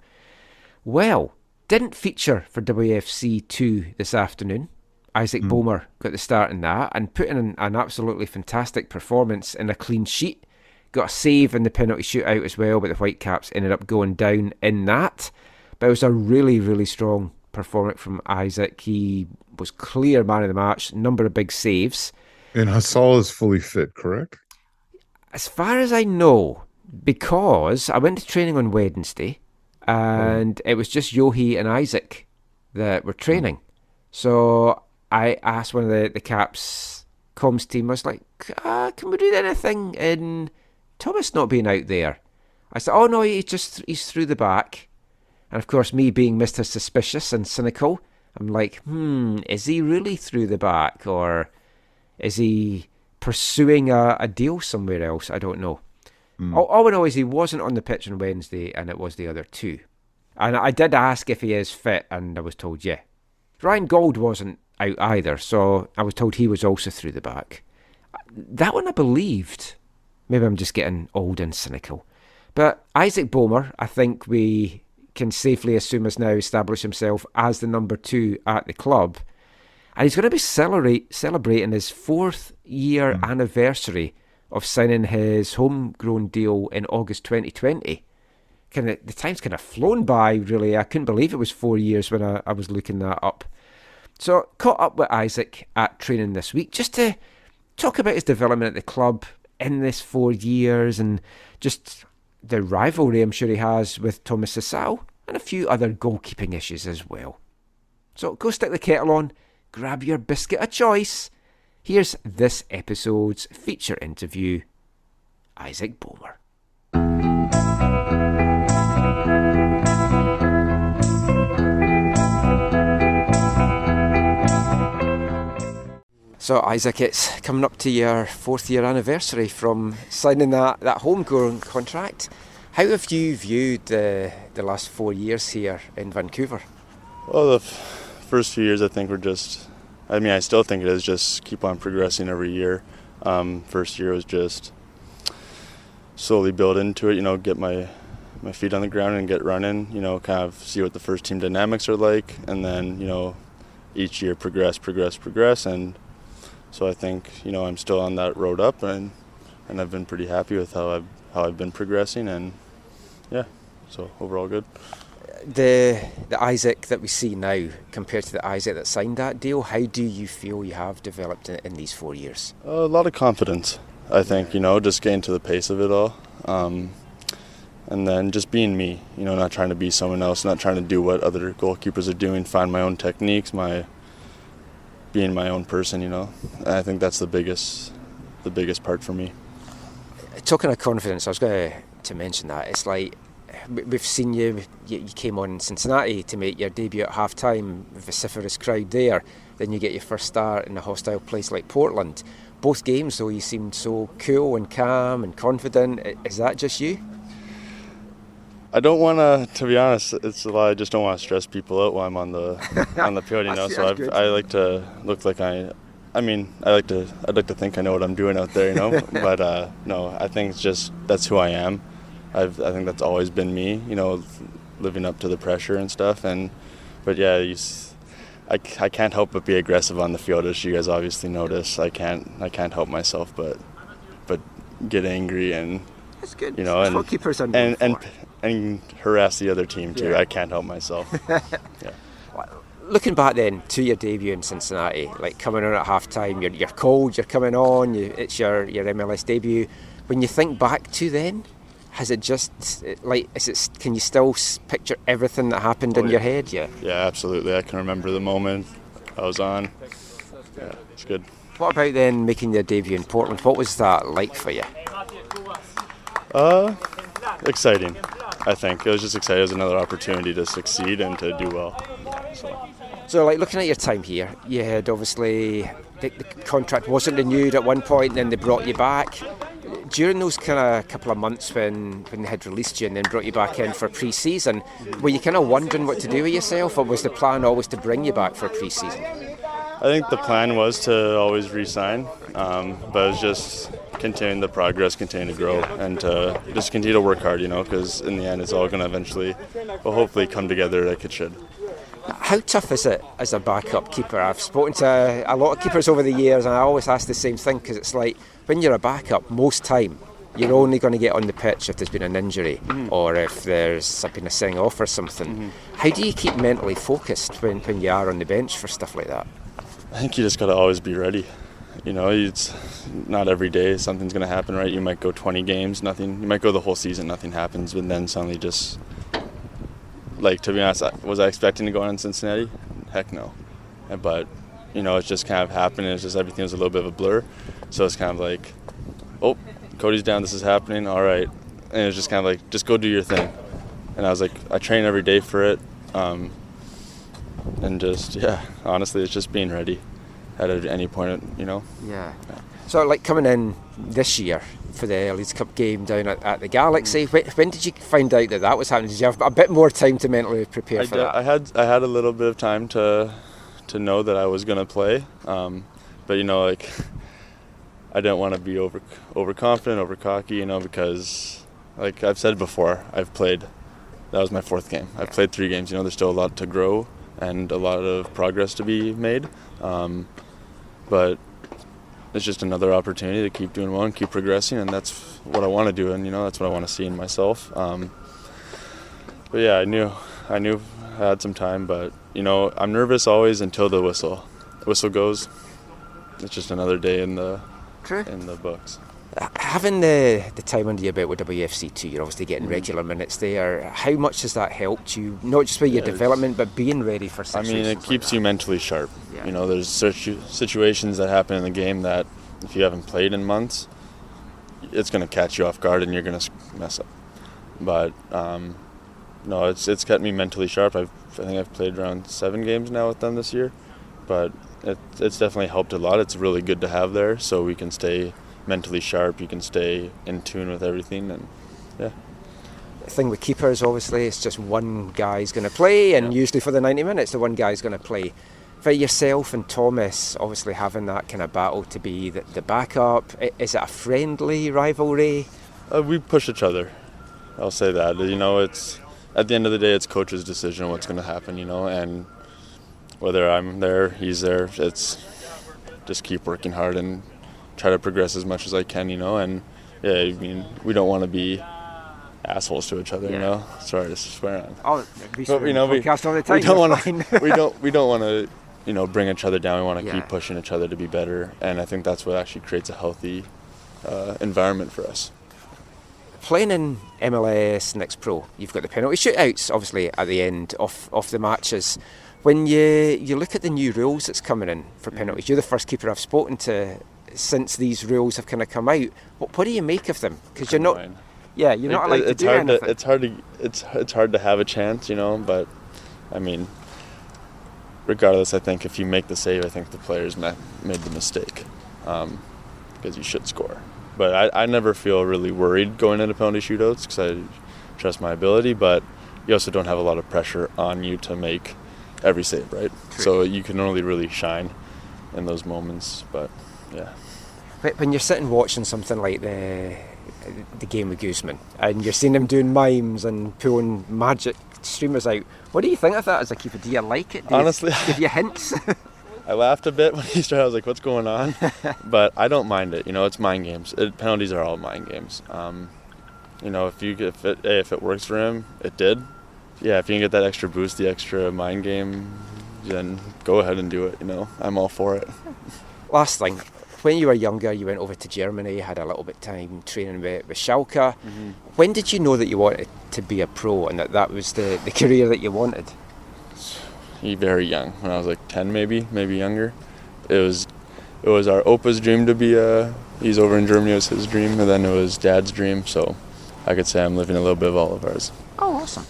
Well, didn't feature for WFC 2 this afternoon. Isaac Boehmer got the start in that and put in an absolutely fantastic performance in a clean sheet. Got a save in the penalty shootout as well, but the Whitecaps ended up going down in that. But it was a really, really strong performance from Isaac. He was clear man of the match, number of big saves. And Hasal is fully fit, correct? As far as I know, because I went to training on Wednesday and it was just Yohi and Isaac that were training. So I asked one of the Caps comms team, I was like, can we do anything in Thomas not being out there? I said, oh no, he's through the back. And of course, me being Mr. Suspicious and cynical, I'm like, is he really through the back? Or is he pursuing a deal somewhere else? I don't know. All I know is he wasn't on the pitch on Wednesday, and it was the other two. And I did ask if he is fit, and I was told, yeah. Ryan Gold wasn't out either, so I was told he was also through the back. That one I believed. Maybe I'm just getting old and cynical. But Isaac Boehmer, I think we can safely assume, has now established himself as the number 2 at the club. And he's going to be celebrating his 4th year anniversary of signing his homegrown deal in August 2020. The time's kind of flown by, really. I couldn't believe it was 4 years when I was looking that up. So caught up with Isaac at training this week just to talk about his development at the club in this 4 years and just the rivalry I'm sure he has with Thomas Hasal and a few other goalkeeping issues as well. So go stick the kettle on, grab your biscuit of choice. Here's this episode's feature interview, Isaac Boehmer. So Isaac, it's coming up to your 4th year anniversary from signing that homegrown contract. How have you viewed the last 4 years here in Vancouver? Well, the first few years I think were just, I still think it is just keep on progressing every year. First year was just slowly build into it, get my feet on the ground and get running, kind of see what the first team dynamics are like, and then, each year progress. And so I think, I'm still on that road up, and I've been pretty happy with how I've been progressing, and yeah, so overall good. The Isaac that we see now compared to the Isaac that signed that deal, how do you feel you have developed in these 4 years? A lot of confidence, I think, just getting to the pace of it all. And then just being me, not trying to be someone else, not trying to do what other goalkeepers are doing, find my own techniques, being my own person, And I think that's the biggest part for me. Talking of confidence, I was going to mention that. It's like, we've seen you came on in Cincinnati to make your debut at half-time, vociferous crowd there. Then you get your first start in a hostile place like Portland. Both games, though, you seemed so cool and calm and confident. Is that just you? I don't want to be honest, it's a lot. I just don't want to stress people out while I'm on the field, So I like to look like I'd like to think I know what I'm doing out there, But no, I think it's just that's who I am. I think that's always been me, living up to the pressure and stuff. But yeah, I can't help but be aggressive on the field, as you guys obviously notice. I can't help myself, but get angry and that's good. And harass the other team too. Yeah. I can't help myself. Yeah. Looking back then to your debut in Cincinnati, like coming on at half time, you're cold, you're coming on, it's your MLS debut. When you think back to then, has it just can you still picture everything that happened in your head? Yeah, absolutely. I can remember the moment I was on. Yeah, it's good. What about then making your debut in Portland? What was that like for you? Exciting, I think. It was just exciting. It was another opportunity to succeed and to do well. So like looking at your time here, you had obviously the contract wasn't renewed at one point, and then they brought you back. During those kind of couple of months when they had released you and then brought you back in for pre-season, were you kind of wondering what to do with yourself, or was the plan always to bring you back for pre-season? I think the plan was to always re-sign, but it was just continuing the progress, continue to grow, and to just continue to work hard, because in the end it's all going to eventually, hopefully come together like it should. How tough is it as a backup keeper? I've spoken to a lot of keepers over the years, and I always ask the same thing, because it's like when you're a backup, most time you're only going to get on the pitch if there's been an injury or if there's been a sending off or something. How do you keep mentally focused when you are on the bench for stuff like that? I think you just got to always be ready. It's not every day something's going to happen, right? You might go 20 games, nothing. You might go the whole season, nothing happens, but then suddenly just, to be honest, was I expecting to go on in Cincinnati? Heck no. But, it's just kind of happened. It's just everything was a little bit of a blur. So it's kind of like, oh, Cody's down, this is happening, all right. And it was just kind of like, just go do your thing. And I was like, I train every day for it. And just, honestly, it's just being ready at any point, Yeah. So, coming in this year for the Leeds Cup game down at the Galaxy, when did you find out that was happening? Did you have a bit more time to mentally prepare for that? I had a little bit of time to know that I was going to play, but I didn't want to be overconfident, over cocky, because I've said before, that was my 4th game. I've played 3 games, there's still a lot to grow, and a lot of progress to be made. But it's just another opportunity to keep doing well and keep progressing, and that's what I want to do, and that's what I want to see in myself. But yeah, I knew I had some time, but I'm nervous always until the whistle goes. It's just another day in the books. Having the time under your belt with WFC too, you're obviously getting regular minutes there. How much has that helped you, not just with your development, but being ready for situations? It keeps you mentally sharp. Yeah. There's situations that happen in the game that if you haven't played in months, it's going to catch you off guard and you're going to mess up. But no, it's kept me mentally sharp. I think I've played around 7 games now with them this year, but it's definitely helped a lot. It's really good to have there, so we can stay mentally sharp, you can stay in tune with everything, and yeah. The thing with keepers, obviously, it's just one guy's going to play, and usually for the 90 minutes, the one guy's going to play. For yourself and Thomas, obviously having that kind of battle to be the backup, is it a friendly rivalry? We push each other, I'll say that. It's at the end of the day, it's coach's decision what's going to happen, and whether I'm there, he's there, it's just keep working hard and try to progress as much as I can, and we don't want to be assholes to each other, Sorry to swear on. Oh, we don't want to, bring each other down. We want to keep pushing each other to be better, and I think that's what actually creates a healthy environment for us. Playing in MLS Next Pro, you've got the penalty shootouts, obviously, at the end of the matches. When you look at the new rules that's coming in for penalties, you're the first keeper I've spoken to since these rules have kind of come out. What do you make of them? Because you're not, you're not allowed to do anything. It's hard to have a chance, But regardless, I think if you make the save, I think the players made the mistake, because you should score. But I never feel really worried going into penalty shootouts because I trust my ability. But you also don't have a lot of pressure on you to make every save, right? True. So you can only really shine in those moments. But yeah. When you're sitting watching something like the game with Guzman and you're seeing him doing mimes and pulling magic streamers out, what do you think of that as a keeper? Do you like it? Honestly, give you hints? I laughed a bit when he started. I was like, what's going on? But I don't mind it. It's mind games. Penalties are all mind games. If it works for him, it did. Yeah, if you can get that extra boost, the extra mind game, then go ahead and do it. I'm all for it. Last thing. When you were younger, you went over to Germany, had a little bit of time training with Schalke. Mm-hmm. When did you know that you wanted to be a pro and that was the career that you wanted? Very young, when I was like 10 maybe younger. It was our Opa's dream to be he's over in Germany, it was his dream, and then it was Dad's dream, so I could say I'm living a little bit of all of ours. Oh, awesome.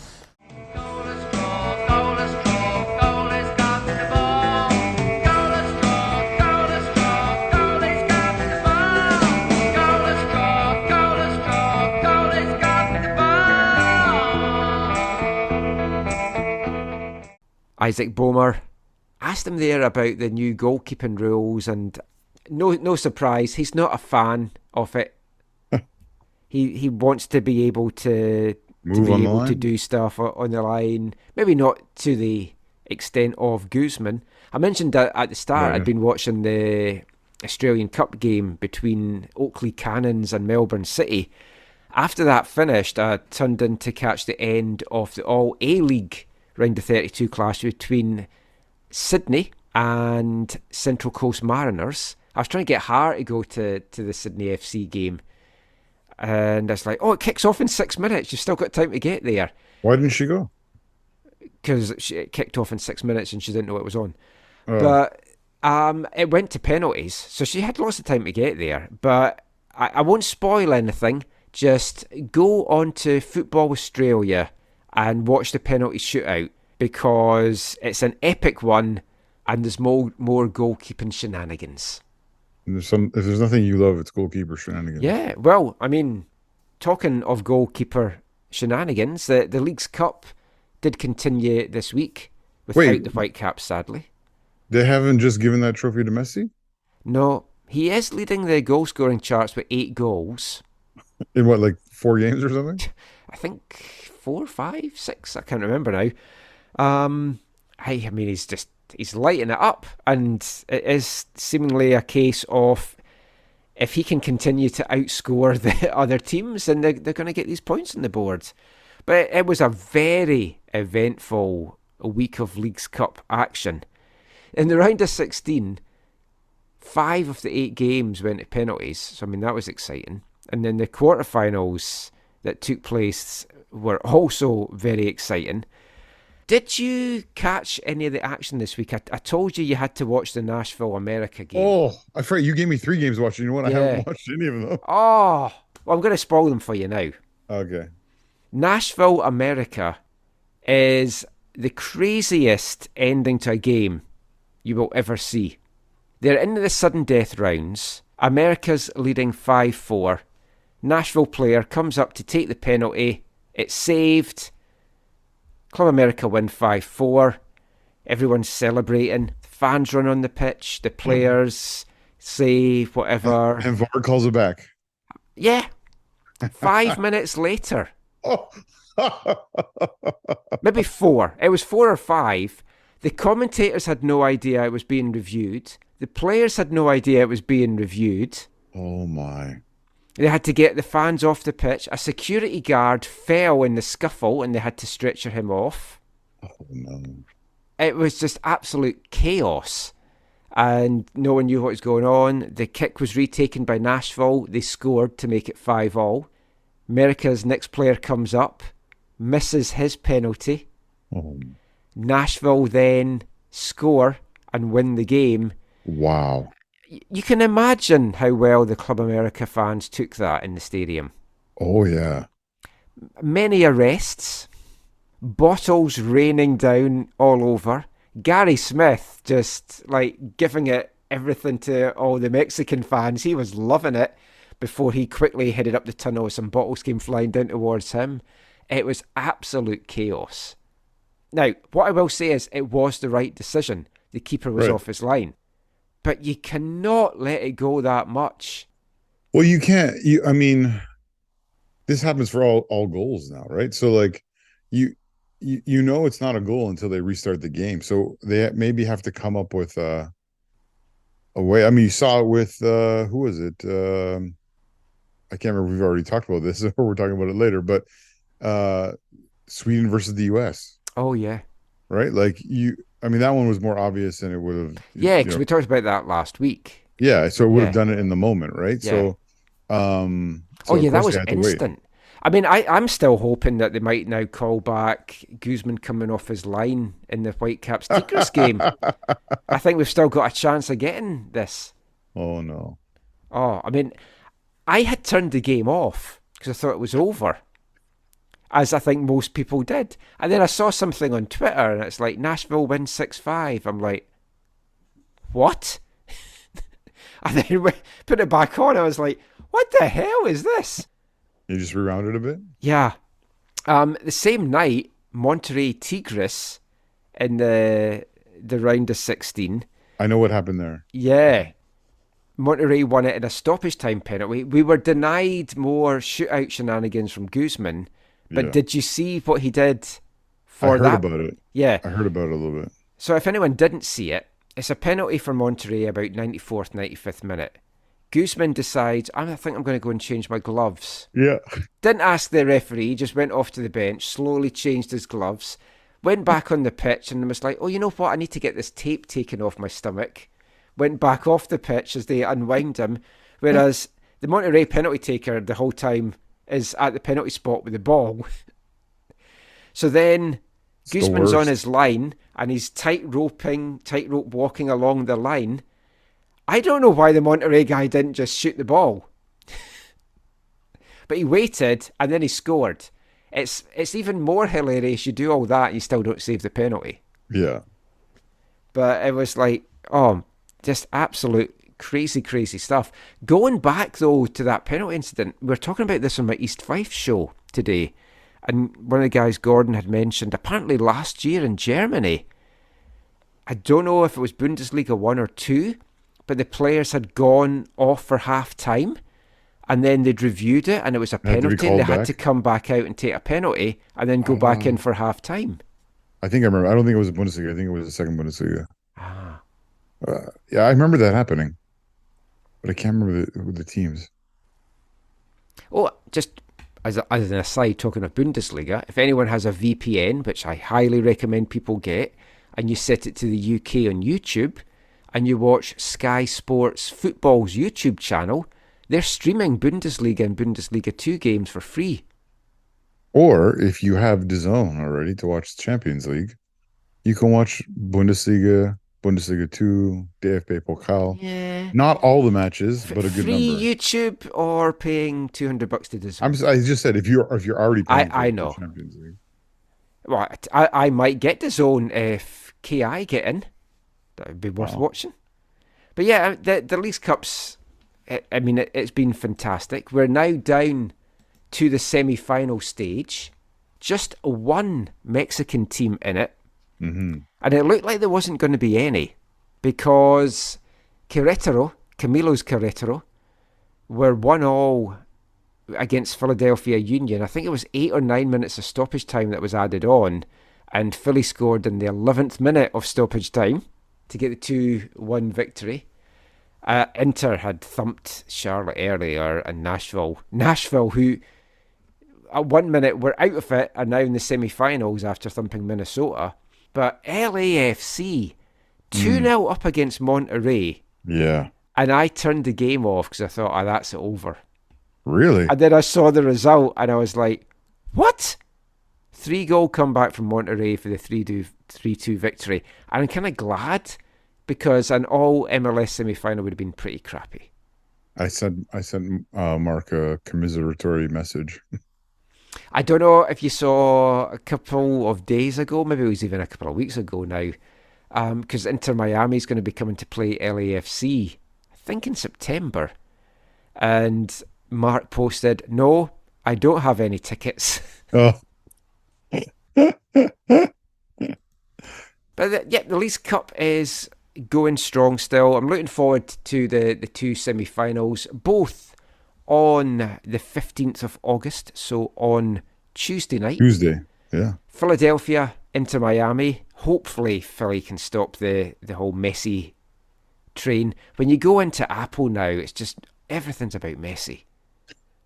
Isaac Boehmer, asked him there about the new goalkeeping rules, and no surprise, he's not a fan of it. He wants to be able to do stuff on the line, maybe not to the extent of Guzman. I mentioned that at the start, I'd been watching the Australian Cup game between Oakley Cannons and Melbourne City. After that finished, I turned in to catch the end of the All A-League round of 32 clash between Sydney and Central Coast Mariners. I was trying to get her to go to the Sydney FC game, and I was like, it kicks off in 6 minutes, you've still got time to get there. Why didn't she go? Because it kicked off in 6 minutes and she didn't know it was on. But it went to penalties, so she had lots of time to get there. But I won't spoil anything, just go on to Football Australia and watch the penalty shootout, because it's an epic one and there's more goalkeeping shenanigans. If there's nothing you love, it's goalkeeper shenanigans. Yeah, well, talking of goalkeeper shenanigans, the League's Cup did continue this week without the Whitecaps, sadly. They haven't just given that trophy to Messi? No, he is leading the goal scoring charts with 8 goals. In what, like 4 games or something? I think 4, 5, 6, I can't remember now. I mean, he's lighting it up, and it is seemingly a case of if he can continue to outscore the other teams, then they're going to get these points on the board. But it was a very eventful week of Leagues Cup action. In the round of 16, 5 of the 8 games went to penalties, so I mean that was exciting. And then the quarterfinals that took place were also very exciting. Did you catch any of the action this week? I told you had to watch the Nashville America game. Oh, I forgot you gave me 3 games to watch. You know what? Yeah. I haven't watched any of them. Oh, well, I'm going to spoil them for you now. Okay. Nashville America is the craziest ending to a game you will ever see. They're in the sudden death rounds. America's leading 5-4. Nashville player comes up to take the penalty. It's saved. Club America win 5-4. Everyone's celebrating. Fans run on the pitch. The players say whatever. And VAR calls it back. Yeah. 5 minutes later. Oh. Maybe 4. It was 4 or 5. The commentators had no idea it was being reviewed. The players had no idea it was being reviewed. Oh, my. They had to get the fans off the pitch. A security guard fell in the scuffle and they had to stretcher him off. Oh, no. It was just absolute chaos. And no one knew what was going on. The kick was retaken by Nashville. They scored to make it 5-5. America's next player comes up, misses his penalty. Oh. Nashville then score and win the game. Wow. You can imagine how well the Club America fans took that in the stadium. Oh, yeah. Many arrests, bottles raining down all over. Gary Smith just like giving it everything to all the Mexican fans. He was loving it before he quickly headed up the tunnel. Some bottles came flying down towards him. It was absolute chaos. Now, what I will say is it was the right decision. The keeper was off his line. But you cannot let it go that much. Well, you can't. I mean, this happens for all goals now, right? So, like, you know it's not a goal until they restart the game. So they maybe have to come up with a way. I mean, you saw it with who was it? I can't remember if we've already talked about this or we're talking about it later. But Sweden versus the U.S. Oh yeah, right. Like I mean, that one was more obvious than it would have. Yeah, because we talked about that last week. Yeah, so it would have done it in the moment, right? Yeah. So, oh yeah, that was instant. I mean, I'm still hoping that they might now call back Guzman coming off his line in the Whitecaps Tigres game. I think we've still got a chance of getting this. Oh no! Oh, I mean, I had turned the game off because I thought it was over, as I think most people did. And then I saw something on Twitter, and it's like Nashville wins 6-5. I'm like, what? And then put it back on. I was like, what the hell is this? You just rewound it a bit? Yeah. The same night, Monterrey Tigres in the round of 16. I know what happened there. Yeah. Monterrey won it in a stoppage time penalty. We were denied more shootout shenanigans from Guzman, but did you see what he did for that? I heard about it. Yeah. I heard about it a little bit. So if anyone didn't see it, it's a penalty for Monterrey about 94th, 95th minute. Guzman decides, I think I'm going to go and change my gloves. Yeah. Didn't ask the referee, just went off to the bench, slowly changed his gloves, went back on the pitch and was like, oh, you know what? I need to get this tape taken off my stomach. Went back off the pitch as they unwind him. Whereas the Monterrey penalty taker the whole time is at the penalty spot with the ball. So then Guzman's on his line and he's tightrope walking along the line. I don't know why the Monterrey guy didn't just shoot the ball. But he waited and then he scored. It's even more hilarious. You do all that and you still don't save the penalty. Yeah. But it was like, just absolute crazy, crazy stuff. Going back, though, to that penalty incident, we were talking about this on my East Fife show today. And one of the guys, Gordon, had mentioned, apparently last year in Germany, I don't know if it was Bundesliga 1 or 2, but the players had gone off for half time and then they'd reviewed it and it was a penalty and they had to come back out and take a penalty and then go back in for half time. I think I remember. I don't think it was a Bundesliga. I think it was the second Bundesliga. Ah. Yeah, I remember that happening, but I can't remember the teams. Oh, just as an aside, talking of Bundesliga, if anyone has a VPN, which I highly recommend people get, and you set it to the UK on YouTube, and you watch Sky Sports Football's YouTube channel, they're streaming Bundesliga and Bundesliga 2 games for free. Or if you have DAZN already to watch the Champions League, you can watch Bundesliga, Bundesliga 2, DFB Pokal. Yeah. Not all the matches, but a good free number. YouTube or paying $200 to DAZN. I just said if you're already paying I for know. the Champions League. Well, I might get DAZN if KI get in. That would be worth watching. But yeah, the League Cups, I mean, it's been fantastic. We're now down to the semi-final stage. Just one Mexican team in it. Mm-hmm. And it looked like there wasn't going to be any because Camilo's Querétaro, were 1-1 against Philadelphia Union. I think it was 8 or 9 minutes of stoppage time that was added on, and Philly scored in the 11th minute of stoppage time to get the 2-1 victory. Inter had thumped Charlotte earlier, and Nashville, who at 1 minute were out of it, are now in the semi-finals after thumping Minnesota. But LAFC, 2-0 up against Monterrey. Yeah. And I turned the game off because I thought, that's it over. Really? And then I saw the result and I was like, what? 3-goal comeback from Monterrey for the 3-2 victory. And I'm kind of glad because an all MLS semi-final would have been pretty crappy. I sent Mark a commiseratory message. I don't know if you saw a couple of days ago, maybe it was even a couple of weeks ago now, because Inter Miami is going to be coming to play LAFC, I think in September. And Mark posted, "No, I don't have any tickets." Oh. But the League Cup is going strong still. I'm looking forward to the two semi-finals, both on the 15th of August, so on Tuesday night. Yeah. Philadelphia, Inter Miami. Hopefully Philly can stop the whole Messi train. When you go into Apple now, it's just everything's about Messi.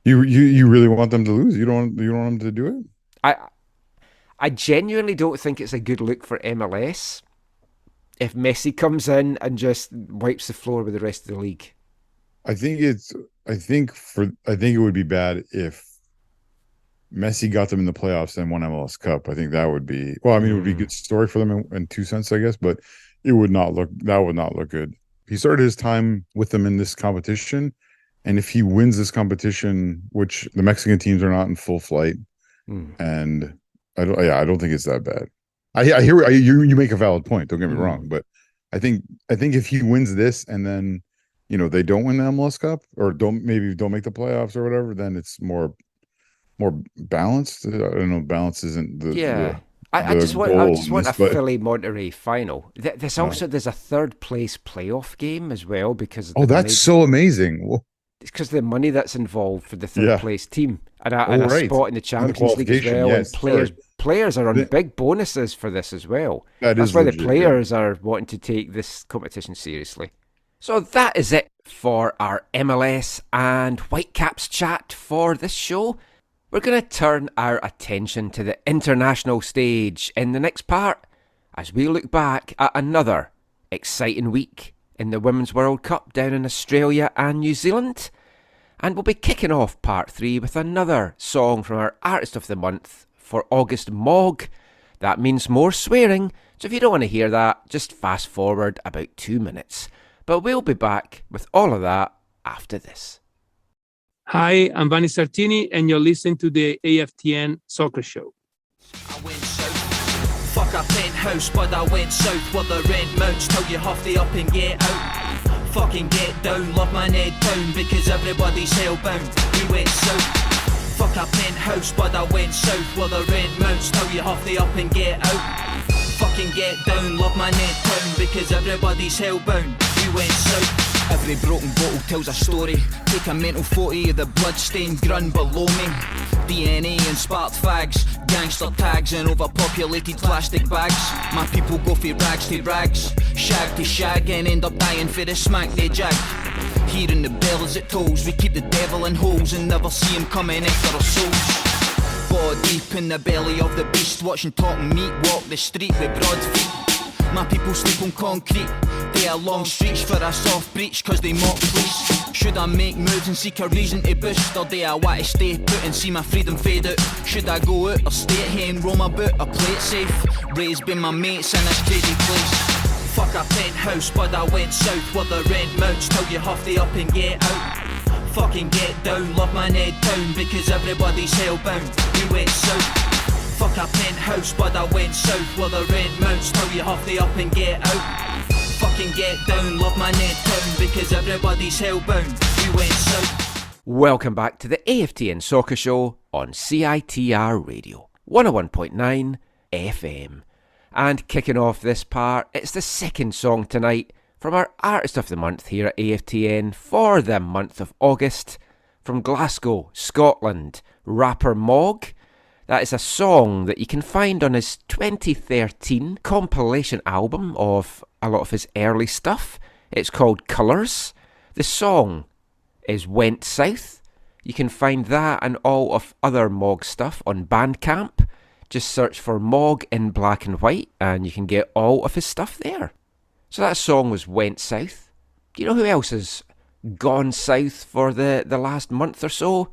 You really want them to lose? You don't want them to do it? I genuinely don't think it's a good look for MLS if Messi comes in and just wipes the floor with the rest of the league. I think it would be bad if Messi got them in the playoffs and won MLS Cup. I think that would be, it would be a good story for them in 2 cents, I guess, but that would not look good. He started his time with them in this competition, and if he wins this competition, which the Mexican teams are not in full flight, and I don't think it's that bad. I hear you make a valid point. Don't get me wrong, but I think if he wins this and then they don't win the MLS Cup or don't make the playoffs or whatever, then it's more balanced. I don't know. Balance isn't the I just want a Philly Monterrey final. There's a third place playoff game as well because of that's so amazing. Well, it's because of the money that's involved for the third place team and a spot in the Champions League as well. Yes, and players are on big bonuses for this as well. That's why legit, the players are wanting to take this competition seriously. So that is it for our MLS and Whitecaps chat for this show. We're going to turn our attention to the international stage in the next part as we look back at another exciting week in the Women's World Cup down in Australia and New Zealand. And we'll be kicking off part 3 with another song from our Artist of the Month for August Mog. That means more swearing, so if you don't want to hear that, just fast forward about 2 minutes. But we'll be back with all of that after this. Hi, I'm Vanni Sartini, and you're listening to the AFTN Soccer Show. I went south. Fuck a penthouse, but I went south where the rent mounts till you have to up and get out. Fucking get down, love my head down because everybody's hellbound. We went south. Fuck a penthouse, but I went south where the rent mounts till you have to up and get out. Fucking get down, love my net town, because everybody's hellbound. We went south. Every broken bottle tells a story. Take a mental 40 of the blood-stained grun below me. DNA and sparked fags, gangster tags and overpopulated plastic bags. My people go from rags to rags, shag to shag, and end up dying for the smack they jag. Hearing the bells it tolls, we keep the devil in holes and never see him coming after our souls. Ball deep in the belly of the beast, watching talking meat walk the street with broad feet. My people sleep on concrete, they are long streets for a soft breach cause they mock police. Should I make moves and seek a reason to boost, or do I want to stay put and see my freedom fade out? Should I go out or stay at home, roam about or play it safe? Raised by my mates in this crazy place. Fuck a penthouse, but I went south where the rent mounts till you have to up and get out. Fucking get down, love my Ned town, because everybody's hellbound. We went south. Fuck a penthouse, but I went south where the rent mounts till you have to up and get out. Fucking get down, love my Ned town, because everybody's hellbound. We went south. Welcome back to the AFTN Soccer Show on CITR Radio 101.9 FM. And kicking off this part, it's the second song tonight from our Artist of the Month here at AFTN for the month of August, from Glasgow, Scotland, rapper Mog. That is a song that you can find on his 2013 compilation album of a lot of his early stuff. It's called Colours. The song is Went South. You can find that and all of other Mog stuff on Bandcamp. Just search for Mog in black and white and you can get all of his stuff there. So that song was Went South. Do you know who else has gone south for the last month or so?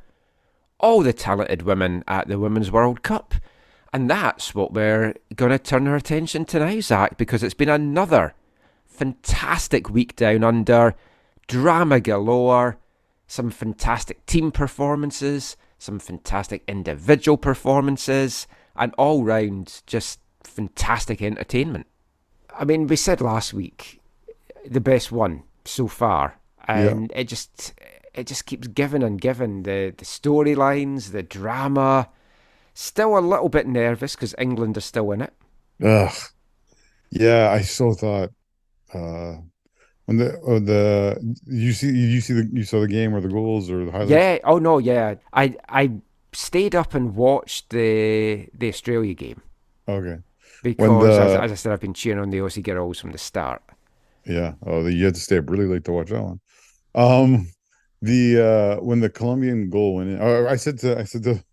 All the talented women at the Women's World Cup. And that's what we're going to turn our attention to now, Zach, because it's been another fantastic week down under. Drama galore, some fantastic team performances, some fantastic individual performances, and all round just fantastic entertainment. I mean, we said last week, the best one so far, and it just keeps giving and giving. The storylines, the drama. Still a little bit nervous because England are still in it. Ugh. Yeah, I so thought when you saw the game or the goals or the highlights? Yeah. Oh no. Yeah. I stayed up and watched the Australia game. Okay. Because as I said, I've been cheering on the Aussie girls from the start. Yeah. Oh, you had to stay up really late to watch that one. When the Colombian goal went in, I said to the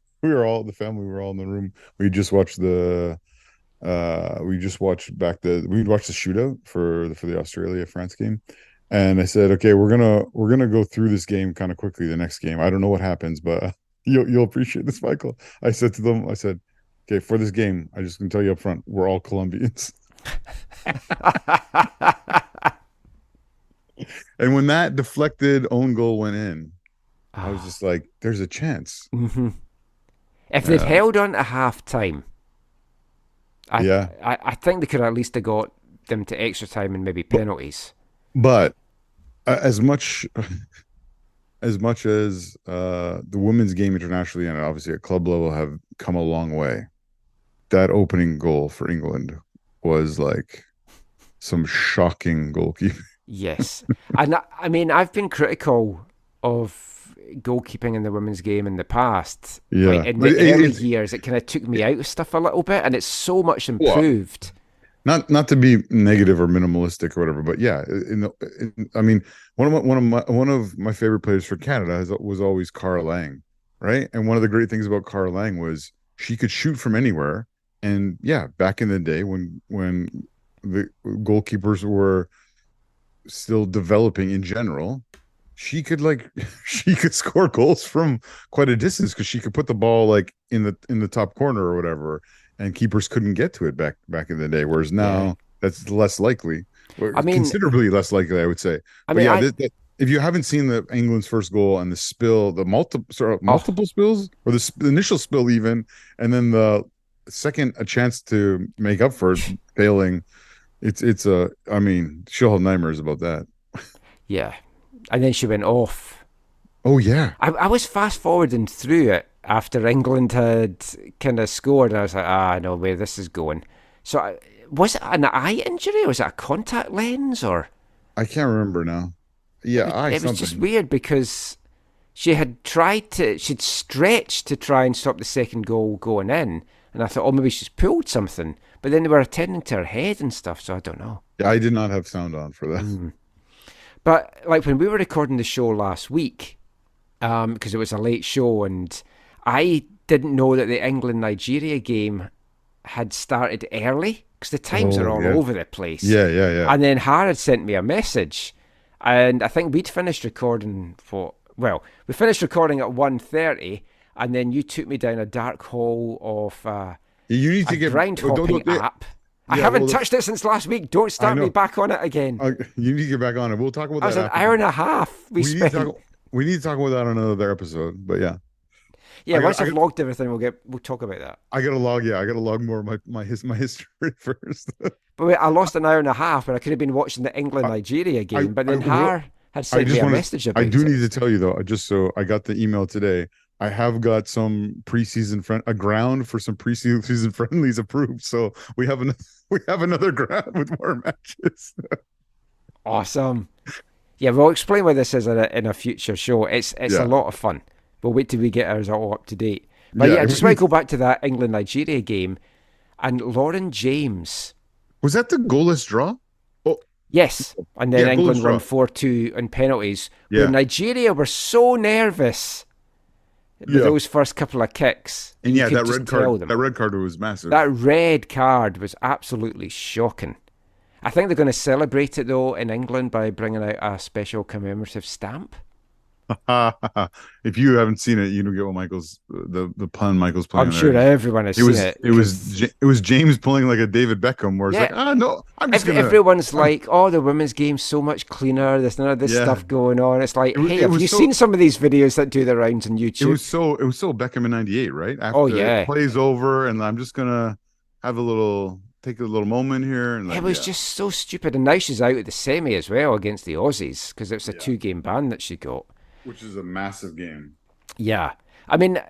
family were all in the room. We just watched the shootout for the Australia France game, and I said, okay, we're gonna go through this game kind of quickly. The next game, I don't know what happens, but you'll appreciate this, Michael. I said to them, okay, for this game, I just can tell you up front, we're all Colombians. And when that deflected own goal went in, I was just like, there's a chance. Mm-hmm. If they'd held on to half time, I think they could at least have got them to extra time and maybe penalties. But as much as the women's game internationally and obviously at club level have come a long way, that opening goal for England was like some shocking goalkeeping. Yes. And I mean, I've been critical of goalkeeping in the women's game in the past. Yeah. Like in the early years, it kind of took me out of stuff a little bit, and it's so much improved. Not to be negative or minimalistic or whatever, but yeah, I mean, one of my favorite players for Canada was always Cara Lang, right? And one of the great things about Cara Lang was she could shoot from anywhere. And yeah, back in the day when the goalkeepers were still developing in general, she could score goals from quite a distance because she could put the ball like in the top corner or whatever, and keepers couldn't get to it back in the day. Whereas now that's less likely. I mean, considerably less likely, I would say. If you haven't seen the England's first goal and the spill, the multiple spills, or the initial spill even, and then the second a chance to make up for it failing. I mean, she'll have nightmares about that. Yeah. And then she went off. Oh, yeah. I was fast forwarding through it after England had kind of scored, and I was like, no, where this is going. So Was it an eye injury or was it a contact lens or? I can't remember now. Yeah, it was just weird because she'd stretched to try and stop the second goal going in, and I thought, oh, maybe she's pulled something. But then they were attending to her head and stuff, so I don't know. Yeah, I did not have sound on for that. But like when we were recording the show last week, because it was a late show, and I didn't know that the England-Nigeria game had started early because the times are all over the place. Yeah. And then Har had sent me a message, and I think we'd finished recording we finished recording at 1:30, and then you took me down a dark hole of you need to get grind hopping app. I haven't touched it since last week. Don't start me back on it again. You need to get back on it. We'll talk about that. That was an hour and a half we spent. We need to talk about that on another episode. But yeah. Yeah, once I've logged everything, we'll talk about that. I gotta log more of my history first. But wait, I lost an hour and a half when I could have been watching the England-Nigeria game, but then Har had sent me a message about it. I do need to tell you though, just so I got the email today, I have got some a ground for some preseason friendlies approved. So we have another ground with more matches. Awesome. Yeah, we'll explain what this is in a future show. It's a lot of fun. We'll wait till we get ours all up to date. But I just want to go back to that England-Nigeria game. And Lauren James. Was that the goalless draw? Oh, yes. And then England won 4-2 on penalties. Where Nigeria were so nervous with those first couple of kicks. And that red card was massive. That red card was absolutely shocking. I think they're going to celebrate it, though, in England by bringing out a special commemorative stamp. If you haven't seen it, you don't get what the pun Michael's playing. I'm sure everyone has seen it. It was James pulling like a David Beckham, where it's no, I'm just everyone's like, oh, the women's game's so much cleaner. There's none of this stuff going on. It's like, hey, have you seen some of these videos that do the rounds on YouTube? It was so Beckham in '98, right? After it plays over, and I'm just gonna have take a little moment here. And it was just so stupid. And now she's out at the semi as well against the Aussies because it's a 2-game ban that she got. Which is a massive game. Yeah. I mean,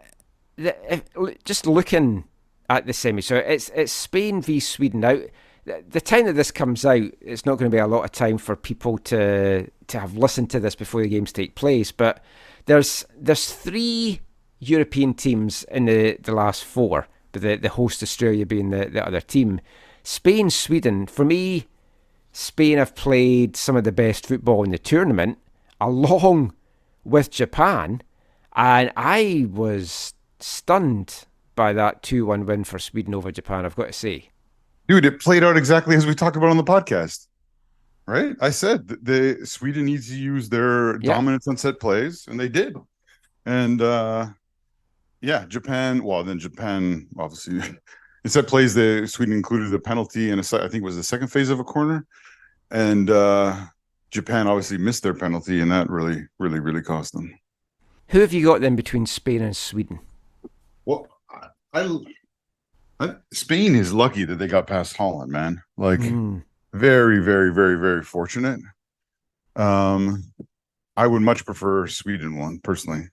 just looking at the semi, so it's Spain v Sweden. Now, the time that this comes out, it's not going to be a lot of time for people to have listened to this before the games take place, but there's 3 European teams in the last 4, but the host Australia being the other team. Spain, Sweden, for me, Spain have played some of the best football in the tournament, along with Japan, and I was stunned by that 2-1 win for Sweden over Japan, I've got to say. Dude, it played out exactly as we talked about on the podcast, right? I said the Sweden needs to use their dominance on set plays, and they did. And Japan, obviously, in set plays, Sweden included a penalty, and I think it was the second phase of a corner, and Japan obviously missed their penalty, and that really, really, really cost them. Who have you got then between Spain and Sweden? Well, Spain is lucky that they got past Holland, man. Like, very, very, very, very fortunate. I would much prefer Sweden won, personally.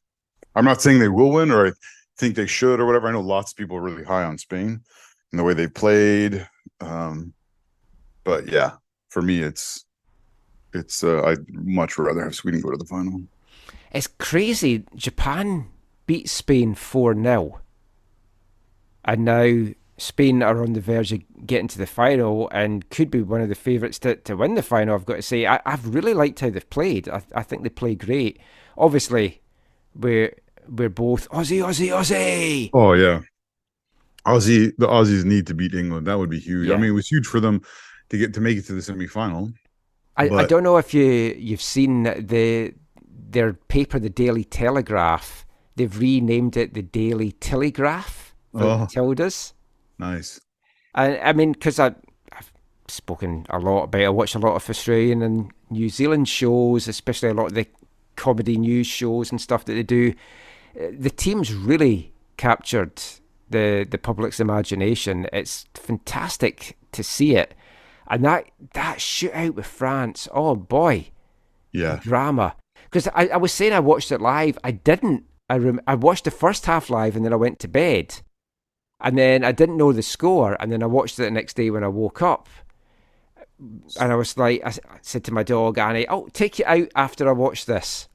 I'm not saying they will win, or I think they should, or whatever. I know lots of people are really high on Spain and the way they played. But yeah, for me, I'd much rather have Sweden go to the final. It's crazy. Japan beat Spain 4-0. And now Spain are on the verge of getting to the final and could be one of the favourites to win the final, I've got to say. I've really liked how they've played. I think they play great. Obviously, we're both Aussie! Oh, yeah. The Aussies need to beat England. That would be huge. Yeah. I mean, it was huge for them to make it to the semi-final. I don't know if you've seen their paper, the Daily Telegraph. They've renamed it the Daily Telegraph for Tildas. Nice. I mean, because I've spoken a lot about it. I watch a lot of Australian and New Zealand shows, especially a lot of the comedy news shows and stuff that they do. The team's really captured the public's imagination. It's fantastic to see it. And that shootout with France, oh boy, drama. Because I was saying I watched it live. I didn't. I watched the first half live and then I went to bed. And then I didn't know the score, and then I watched it the next day when I woke up. And I was like, I said to my dog, Annie, I'll take you out after I watch this.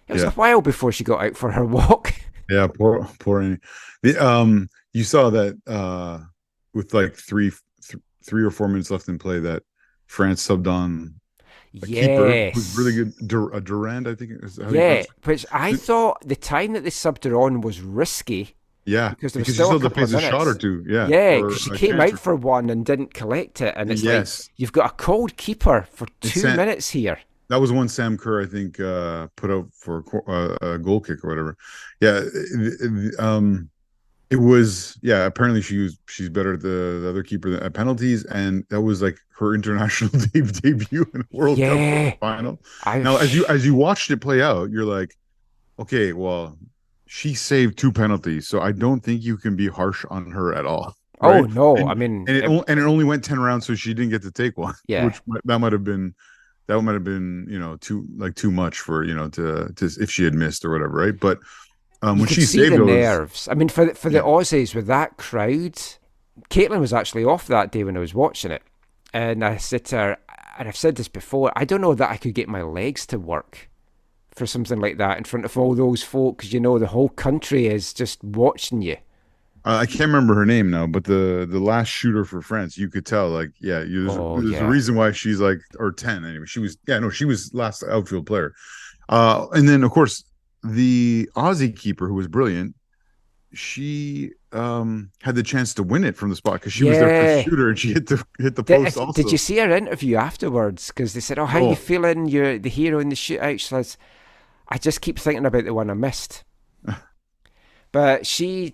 It was a while before she got out for her walk. Yeah, poor Annie. You saw that with like three or 4 minutes left in play that France subbed on a keeper who's really good, Durand, I think it was. Which I thought the time that they subbed her on was risky. Yeah, because there was still still had to face a shot or two. Yeah, because she came out for one and didn't collect it, and it's like you've got a cold keeper for 2 minutes here. That was one Sam Kerr, I think, put out for a goal kick or whatever. Yeah, it was. Yeah, apparently she's better at the other keeper at penalties, and that was like her international debut in a World Cup final. Now, as you watched it play out, you're like, okay, well, she saved 2 penalties, so I don't think you can be harsh on her at all. Right? Oh no, and, I mean, and it only went 10 rounds, so she didn't get to take one. Yeah, which that might have been too much for to if she had missed or whatever, right? But when she saved the nerves. I mean, for the Aussies with that crowd, Caitlin was actually off that day when I was watching it, and I said to her, and I've said this before, I don't know that I could get my legs to work for something like that in front of all those folks. The whole country is just watching you. I can't remember her name now, but the last shooter for France, you could tell, like, there's a reason why she's like, or 10 anyway. She was last outfield player. And then of course the Aussie keeper, who was brilliant, she had the chance to win it from the spot because she was their first shooter, and she hit the post also. Did you see her interview afterwards? Because they said, how you feeling? You're the hero in the shootout. She says, I just keep thinking about the one I missed. But she's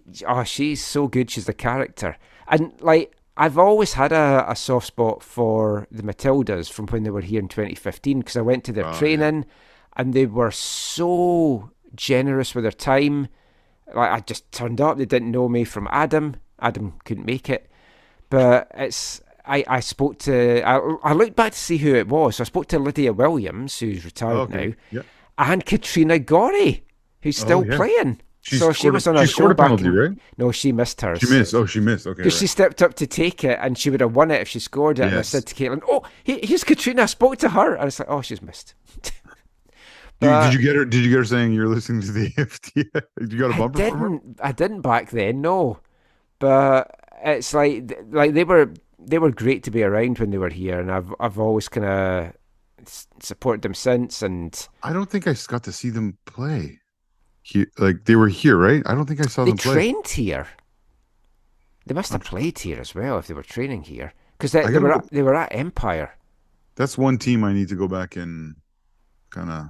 so good. She's the character. And like, I've always had a soft spot for the Matildas from when they were here in 2015, because I went to their training and they were so generous with their time. Like, I just turned up. They didn't know me from Adam. Adam couldn't make it. But I spoke to, I looked back to see who it was. So I spoke to Lydia Williams, who's retired now, and Katrina Gorey, who's still playing. She was on a show back penalty, right? No, she missed hers. She missed. Oh, she missed. Okay, because she stepped up to take it, and she would have won it if she scored it. Yes. And I said to Caitlin, "Oh, here's Katrina." I spoke to her, and it's like, "Oh, she's missed." Did you get her? Did you get her saying you're listening to the AFTN? You got a bumper from her? I didn't back then, no. But it's like they were great to be around when they were here, and I've always kind of supported them since. And I don't think I got to see them play. Like, they were here, right? I don't think I saw them play. They trained here. They must have played here as well if they were training here, because they were at Empire. That's one team I need to go back and kind of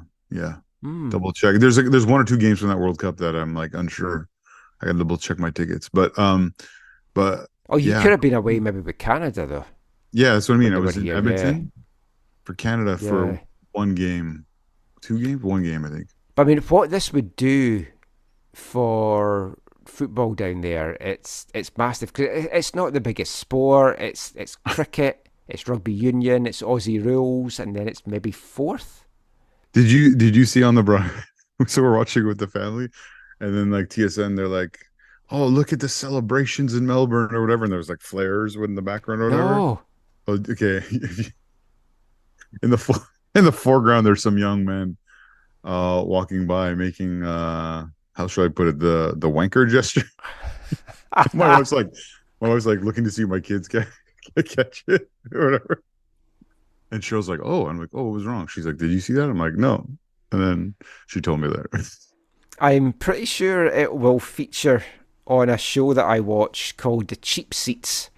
double check. There's 1 or 2 games from that World Cup that I'm like unsure. I got to double check my tickets, but you could have been away maybe with Canada though. Yeah, that's what I mean. I was in Edmonton for Canada for 1 game, 2 games, 1 game, I think. But I mean, what this would do for football down there, it's massive. Cause it's not the biggest sport. It's cricket, it's rugby union, it's Aussie rules, and then it's maybe 4th. Did you see on the broadcast? So we're watching with the family, and then like TSN, they're like, "Oh, look at the celebrations in Melbourne or whatever," and there was like flares in the background or whatever. No. Oh, okay. In the foreground, there's some young man walking by making how should I put it, the wanker gesture. my wife's like looking to see my kids catch it or whatever, and she was like, "Oh," I'm like, "Oh, what was wrong?" She's like, "Did you see that?" I'm like, "No," and then she told me that. I'm pretty sure it will feature on a show that I watch called The Cheap Seats.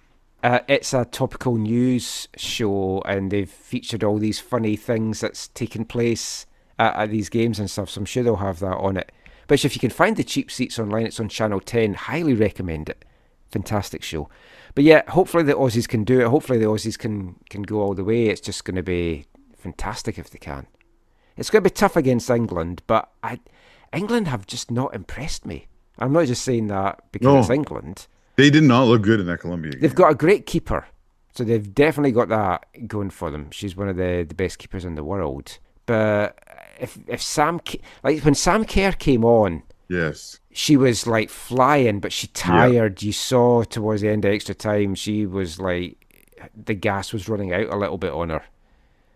It's a topical news show, and they've featured all these funny things that's taken place at these games and stuff, so I'm sure they'll have that on it. But if you can find The Cheap Seats online, it's on Channel 10. Highly recommend it. Fantastic show. But yeah, hopefully the Aussies can do it. Hopefully the Aussies can go all the way. It's just going to be fantastic if they can. It's going to be tough against England, but England have just not impressed me. I'm not just saying that because it's England. They did not look good in that Colombia game. They've got a great keeper, so they've definitely got that going for them. She's one of the best keepers in the world. But if Sam, like when Sam Kerr came on, Yes. She was like flying, but she tired. You saw towards the end of extra time, she was like, the gas was running out a little bit on her.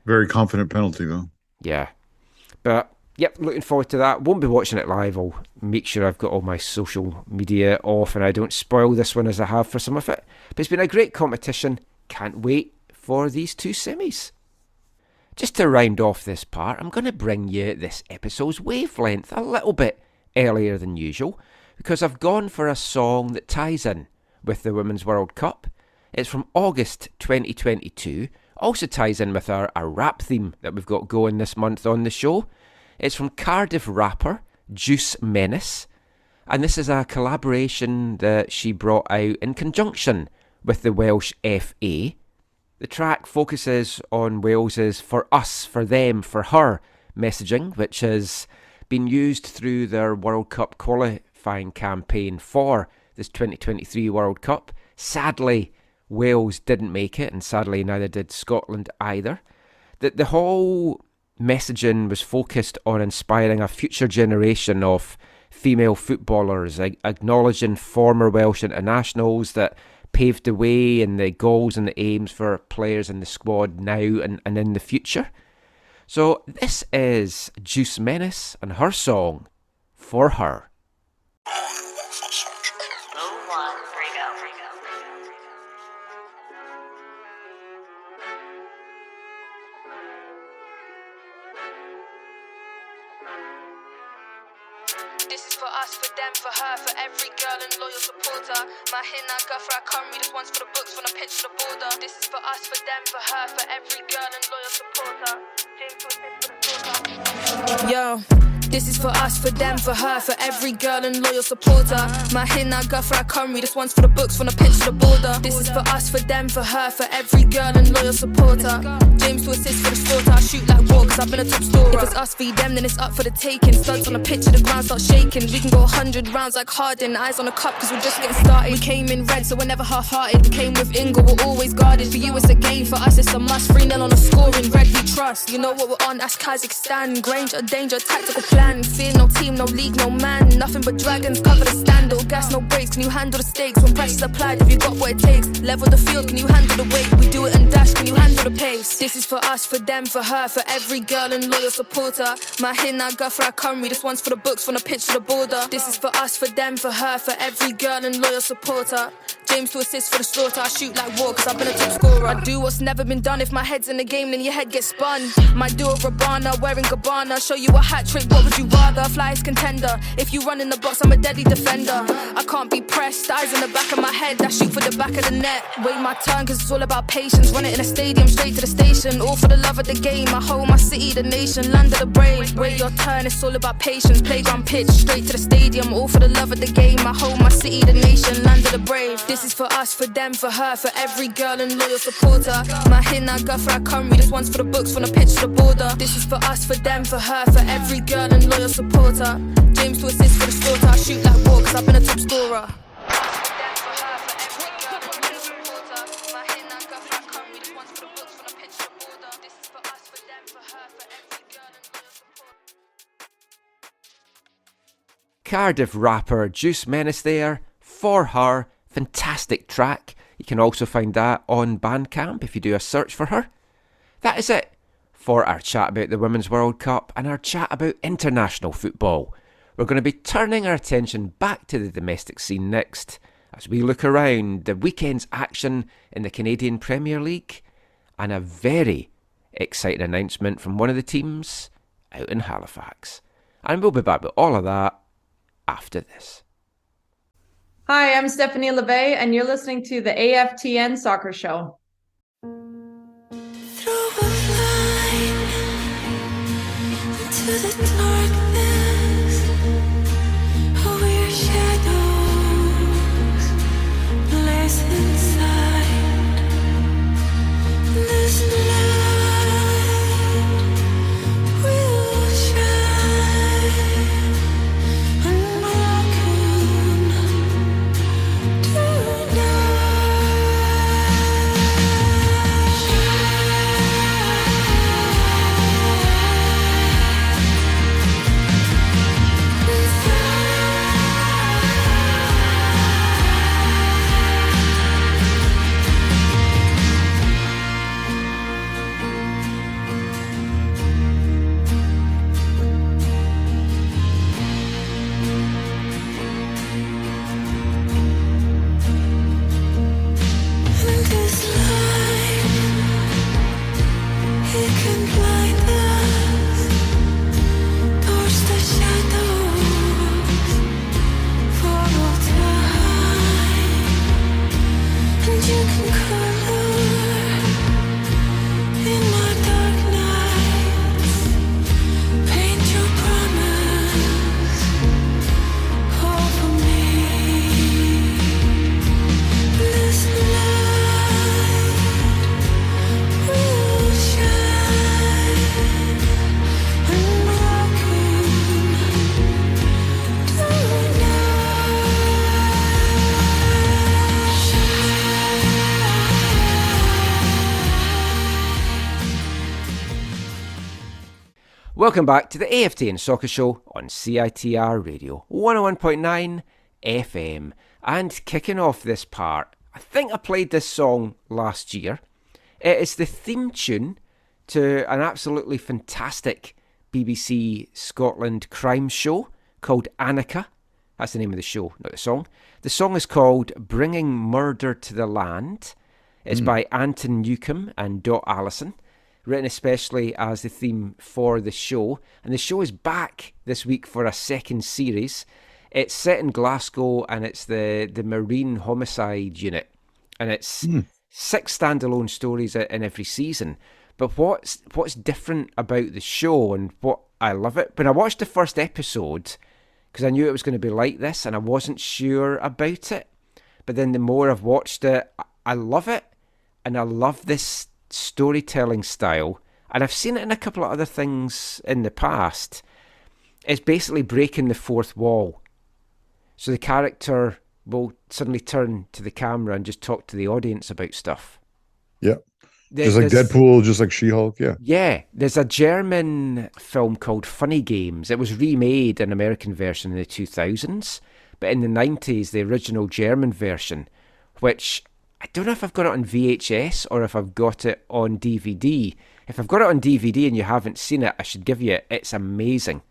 Very confident penalty, though. Yeah. But, yep, looking forward to that. Won't be watching it live. I'll make sure I've got all my social media off and I don't spoil this one as I have for some of it. But it's been a great competition. Can't wait for these two semis. Just to round off this part, I'm going to bring you this episode's wavelength a little bit earlier than usual because I've gone for a song that ties in with the Women's World Cup. It's from August 2022. Also ties in with our rap theme that we've got going this month on the show. It's from Cardiff rapper Juice Menace. And this is a collaboration that she brought out in conjunction with the Welsh FA. The track focuses on Wales's for us, for them, for her messaging, which has been used through their World Cup qualifying campaign for this 2023 World Cup. Sadly, Wales didn't make it, and sadly neither did Scotland either. The whole messaging was focused on inspiring a future generation of female footballers, acknowledging former Welsh internationals that paved the way and the goals and the aims for players in the squad now and in the future. So this is Juice Menace and her song, For Her. This is for us, for them, for her, for every girl and loyal supporter. My hina guffer, I can't read this one's for the books, from the pitch to the border. This is for us, for them, for her, for every girl and loyal supporter. James was this for the slaughter. Yo. This is for us, for them, for her, for every girl and loyal supporter. My hina guffer, I can't read this one's for the books, from the pitch to the border. This is for us, for them, for her, for every girl and loyal supporter. James to assist for the slaughter, I shoot like war, cause I've been a top scorer. If it's us v them, then it's up for the taking. Studs on the pitch, the ground starts shaking. We can go 100 rounds like Harden, eyes on the cup, cause we're just getting started. We came in red, so we're never half-hearted. We came with Ingle, we're always guarded. For you it's a game, for us it's a must. 3-0 on the scoring, red we trust. You know what we're on, that's Kazakhstan. Granger, danger, tactical plan. Fear no team, no league, no man. Nothing but dragons, cover the scandal. Gas, no brakes, can you handle the stakes? When pressure's applied, have you got what it takes? Level the field, can you handle the weight? We do it and dash, can you handle the pace? This is for us, for them, for her, for every girl and loyal supporter. My hina guffer, I can't read this one's for the books, from the pitch to the border. This is for us, for them, for her, for every girl and loyal supporter. James to assist for the slaughter, I shoot like war, cause I've been a top scorer. I do what's never been done, if my head's in the game, then your head gets spun. Might do a Rabana, wearing Gabbana, show you a hat trick, what would you rather? Flyest contender, if you run in the box, I'm a deadly defender. I can't be pressed, eyes in the back of my head, I shoot for the back of the net. Wait my turn, cause it's all about patience, run it in a stadium, straight to the station. All for the love of the game, I hold my city, the nation, land of the brave. Wait your turn, it's all about patience, playground pitch, straight to the stadium. All for the love of the game, I hold my city, the nation, land of the brave. This is for us, for them, for her, for every girl and loyal supporter. My hina guffer, I can't read this one's for the books, from the pitch to the border. This is for us, for them, for her, for every girl and loyal supporter. James to assist for the slaughter, I shoot like war, cause I've been a top scorer. Cardiff rapper Juice Menace there, For Her. Fantastic track. You can also find that on Bandcamp if you do a search for her. That is it for our chat about the Women's World Cup and our chat about international football. We're going to be turning our attention back to the domestic scene next as we look around the weekend's action in the Canadian Premier League and a very exciting announcement from one of the teams out in Halifax. And we'll be back with all of that after this. Hi, I'm Stephanie LeVay, and you're listening to the AFTN Soccer Show. Through a line into the darkness, we're shadows placed inside this light will shine unbroken tonight. Welcome back to the AFTN Soccer Show on CITR Radio 101.9 FM. And kicking off this part, I think I played this song last year. It is the theme tune to an absolutely fantastic BBC Scotland crime show called Annika. That's the name of the show, not the song. The song is called Bringing Murder to the Land. It's by Anton Newcombe and Dot Allison, written especially as the theme for the show. And the show is back this week for a second series. It's set in Glasgow, and it's the Marine Homicide Unit. And it's 6 standalone stories in every season. But what's different about the show, and what I love it, when I watched the first episode, because I knew it was going to be like this, and I wasn't sure about it. But then the more I've watched it, I love it. And I love this storytelling style, and I've seen it in a couple of other things in the past. It's basically breaking the fourth wall. So the character will suddenly turn to the camera and just talk to the audience about stuff. Yeah. Just like Deadpool, just like She-Hulk, yeah. Yeah. There's a German film called Funny Games. It was remade, an American version, in the 2000s. But in the 90s, the original German version, which I don't know if I've got it on VHS or if I've got it on DVD. If I've got it on DVD and you haven't seen it, I should give you it. It's amazing.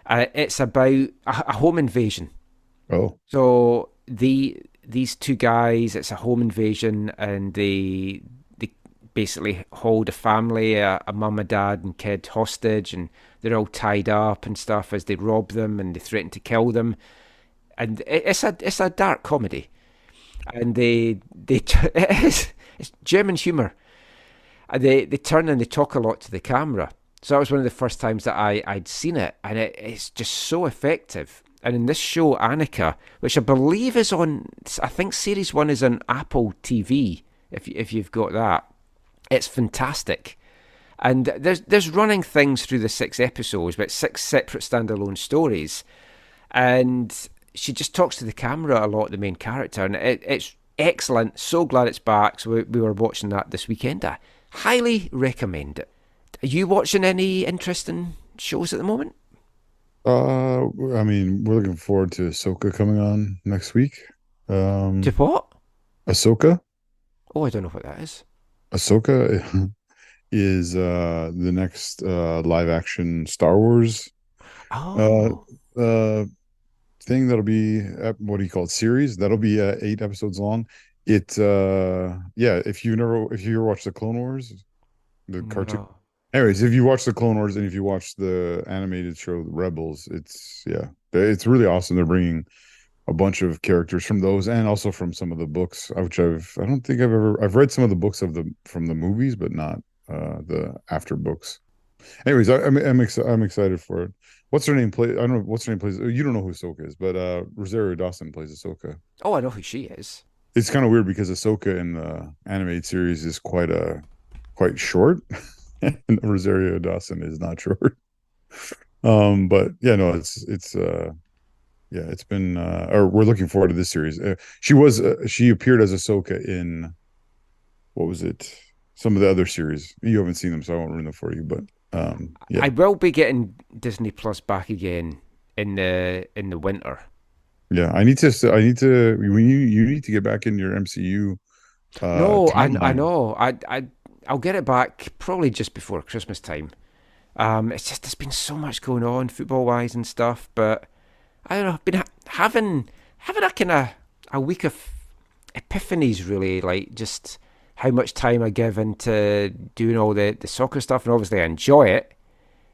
It's about a home invasion. Oh. So these two guys, it's a home invasion, and they basically hold a family, a mum, a dad and kid hostage, and they're all tied up and stuff as they rob them and they threaten to kill them. And it's a dark comedy. And it's German humour. And they turn and they talk a lot to the camera. So that was one of the first times that I'd seen it, and it's just so effective. And in this show, Annika, which I believe is on, I think series 1 is on Apple TV, if you've got that. It's fantastic. And there's running things through the 6 episodes, but 6 separate standalone stories. And she just talks to the camera a lot, the main character, and it's excellent. So glad it's back. So we were watching that this weekend. I highly recommend it. Are you watching any interesting shows at the moment? I mean, we're looking forward to Ahsoka coming on next week. To what? Ahsoka? Oh, I don't know what that is. Ahsoka is the next live action Star Wars thing that'll be what do you call it, series that'll be 8 episodes long. If you ever watched the Clone Wars, the cartoon. No. Anyways, if you watch the Clone Wars and if you watch the animated show The Rebels, it's really awesome. They're bringing a bunch of characters from those and also from some of the books, which I've read some of the books from the movies, but not the after books. Anyways, I'm excited for it. What's her name? I don't know what's her name plays. You don't know who Ahsoka is, but Rosario Dawson plays Ahsoka. Oh, I know who she is. It's kind of weird because Ahsoka in the animated series is quite short, and Rosario Dawson is not short. But yeah, no, it's been. Or we're looking forward to this series. She appeared as Ahsoka in, what was it? Some of the other series. You haven't seen them, so I won't ruin them for you. But yeah. I will be getting Disney Plus back again in the winter. Yeah, I need to. You need to get back in your MCU. No, I know. I'll get it back probably just before Christmas time. It's just there's been so much going on football wise and stuff, but I don't know. I've been having a kind of a week of epiphanies, really, like just how much time I give into doing all the soccer stuff, and obviously I enjoy it,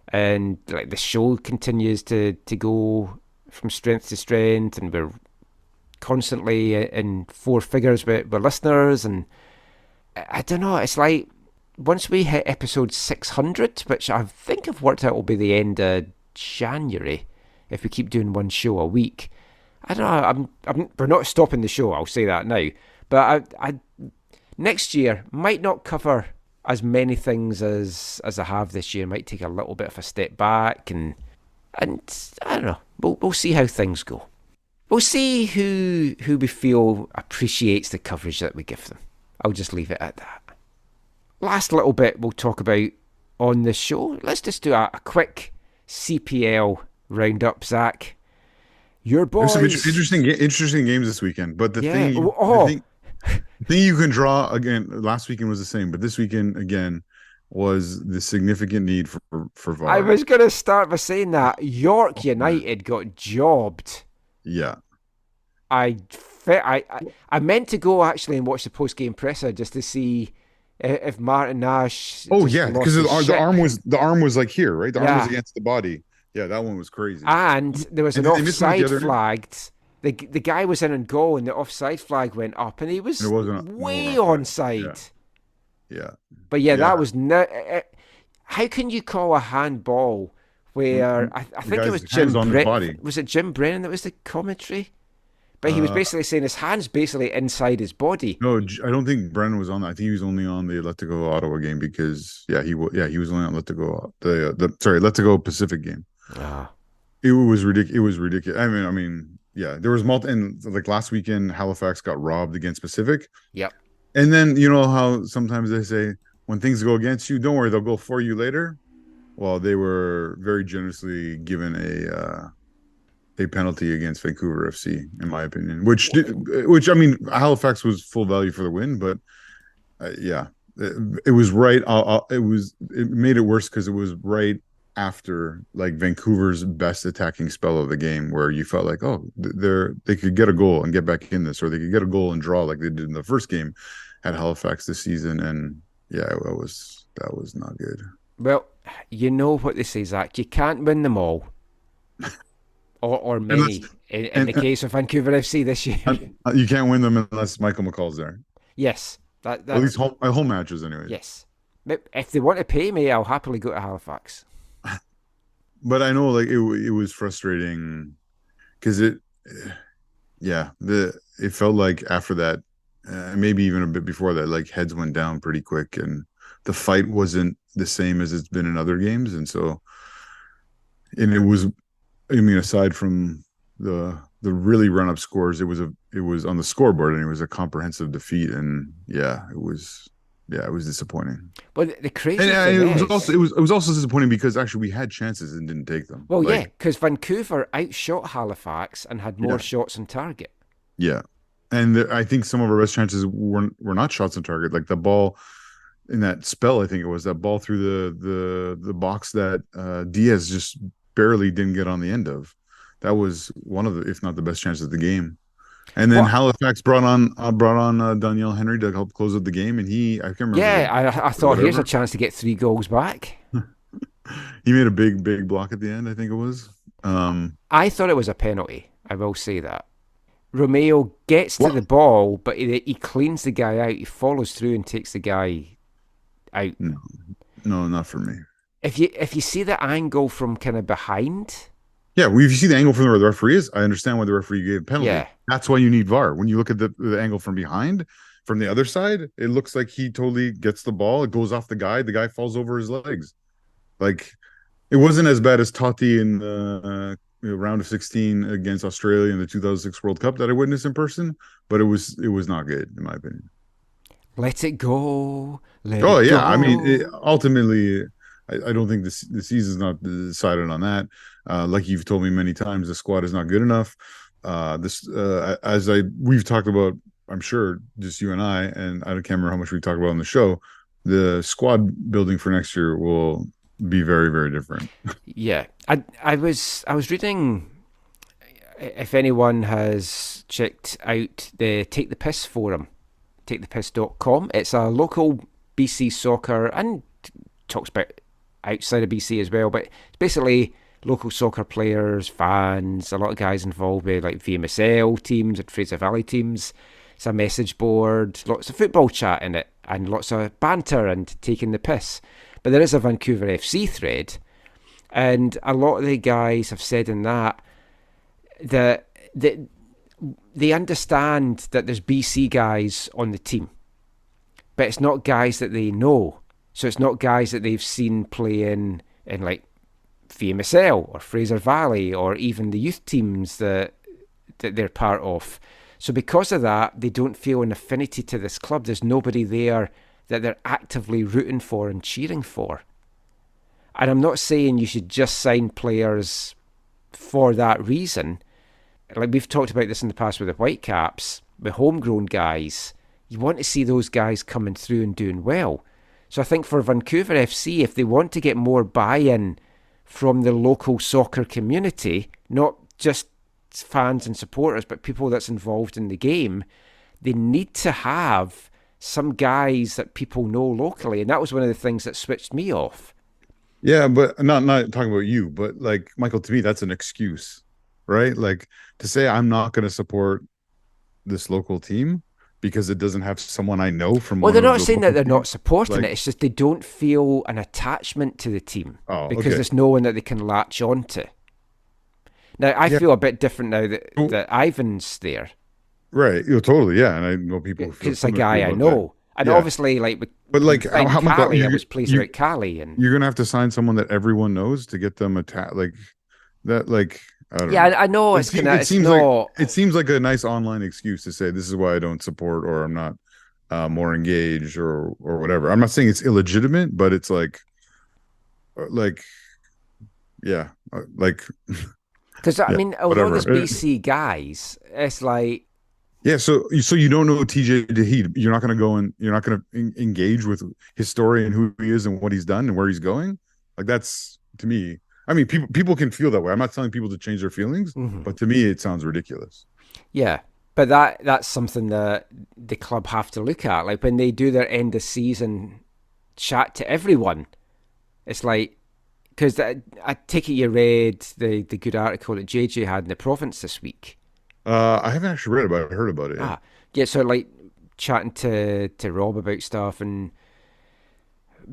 and like the show continues to go from strength to strength, and we're constantly in 4 figures with listeners, and I don't know, it's like once we hit episode 600, which I think I've worked out will be the end of January if we keep doing one show a week. I don't know, we're not stopping the show, I'll say that now, but I next year might not cover as many things as I have this year. Might take a little bit of a step back, and I don't know. We'll see how things go. We'll see who we feel appreciates the coverage that we give them. I'll just leave it at that. Last little bit we'll talk about on the show. Let's just do a quick CPL roundup, Zach. Your boys. There's some interesting games this weekend, but the thing you can draw again. Last weekend was the same, but this weekend again was the significant need for VAR. I was going to start by saying that York United got jobbed. Yeah. I meant to go actually and watch the post-game presser just to see if Martin Nash. Oh yeah, because the arm was like here, right? The arm was against the body. Yeah, that one was crazy. And there was an offside flagged. The guy was in on goal, and the offside flag went up, and he was way onside. Yeah. But that was not. How can you call a handball where I think it was Jim Brennan? Was it Jim Brennan that was the commentary? But he was basically saying his hand's basically inside his body. No, I don't think Brennan was on that. I think he was only on the Adekugbe Ottawa game because he was only on Adekugbe Adekugbe Pacific game. It was ridiculous. It was ridiculous. I mean, there was and like last weekend Halifax got robbed against Pacific. Yep. And then you know how sometimes they say when things go against you, don't worry, they'll go for you later. Well, they were very generously given a penalty against Vancouver FC, in my opinion. Which I mean, Halifax was full value for the win, but it was right. It made it worse because it was right after like Vancouver's best attacking spell of the game, where you felt like, oh, they could get a goal and get back in this, or they could get a goal and draw like they did in the first game at Halifax this season, and that was not good. Well, you know what they say, Zach. You can't win them all. Or many, in the case of Vancouver FC this year. You can't win them unless Michael McCall's there. Yes. At least home matches anyway. Yes. If they want to pay me, I'll happily go to Halifax. But I know like it was frustrating because it felt like after that, maybe even a bit before that, like heads went down pretty quick and the fight wasn't the same as it's been in other games. And it was, I mean, aside from the really run-up scores, it was on the scoreboard and it was a comprehensive defeat, and it was disappointing. But the crazy thing it was also disappointing because actually we had chances and didn't take them. Well, because Vancouver outshot Halifax and had more shots on target. Yeah, and I think some of our best chances were not shots on target. Like the ball in that spell, I think it was that ball through the box that Diaz just barely didn't get on the end of. That was one of the, if not the best chance of the game. And then Halifax brought on Daniel Henry to help close out the game, and I can't remember. Yeah, I thought here's a chance to get 3 goals back. He made a big block at the end, I think it was. I thought it was a penalty. I will say that. Romeo gets to the ball, but he cleans the guy out. He follows through and takes the guy out. No, not for me. If you see the angle from kind of behind. Yeah, well, if you see the angle from where the referee is, I understand why the referee gave a penalty. Yeah. That's why you need VAR. When you look at the angle from behind, from the other side, it looks like he totally gets the ball. It goes off the guy falls over his legs. Like, it wasn't as bad as Totti in the round of 16 against Australia in the 2006 World Cup that I witnessed in person, but it was not good, in my opinion. Let it go. Go. I mean, ultimately, I don't think the season's not decided on that. Like you've told me many times, the squad is not good enough. We've talked about, I'm sure, just you and I can't remember how much we talked about on the show. The squad building for next year will be very, very different. Yeah, I was reading. If anyone has checked out the Take the Piss forum, takethepiss.com, it's a local BC soccer and talks about outside of BC as well, but it's basically local soccer players, fans, a lot of guys involved with like VMSL teams and Fraser Valley teams. It's a message board, lots of football chat in it, and lots of banter and taking the piss. But there is a Vancouver FC thread, and a lot of the guys have said in that they understand that there's BC guys on the team, but it's not guys that they know. So it's not guys that they've seen play in like VMSL or Fraser Valley or even the youth teams that they're part of. So because of that, they don't feel an affinity to this club. There's nobody there that they're actively rooting for and cheering for. And I'm not saying you should just sign players for that reason. Like we've talked about this in the past with the Whitecaps, the homegrown guys. You want to see those guys coming through and doing well. So I think for Vancouver FC, if they want to get more buy-in from the local soccer community, not just fans and supporters, but people that's involved in the game, they need to have some guys that people know locally. And that was one of the things that switched me off. Yeah, but not talking about you, but like, Michael, to me, that's an excuse, right? Like, to say I'm not going to support this local team because it doesn't have someone I know from. Well, they're not saying that they're not supporting like, it. It's just they don't feel an attachment to the team because there's no one that they can latch on to. Now, I feel a bit different now that Ivan's there. Right, totally, yeah, and I know people. It's a guy I know, and obviously, but like, how much Cali, I was pleased with Cali, and you're gonna have to sign someone that everyone knows to get them like that. Like, I don't know. I know it seems like a nice online excuse to say this is why I don't support or I'm not more engaged or whatever. I'm not saying it's illegitimate, but it's like because I mean, although there's BC guys, it's like. Yeah, so you don't know TJ Dahid. You're not going to go and you're not going to engage with his story and who he is and what he's done and where he's going. Like, that's, to me, I mean, people can feel that way. I'm not telling people to change their feelings, but to me, it sounds ridiculous. Yeah, but that's something that the club have to look at. Like when they do their end of season chat to everyone, it's like, because I take it you read the good article that JJ had in the Province this week. I haven't actually read about it. I heard about it. Yeah. So like chatting to Rob about stuff, and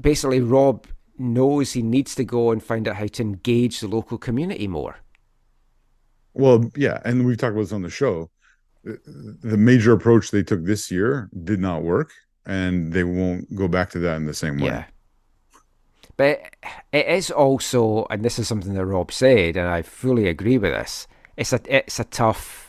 basically Rob knows he needs to go and find out how to engage the local community more. Well, yeah, and we've talked about this on the show. The major approach they took this year did not work, and they won't go back to that in the same way. Yeah. But it is also, and this is something that Rob said, and I fully agree with this, it's a tough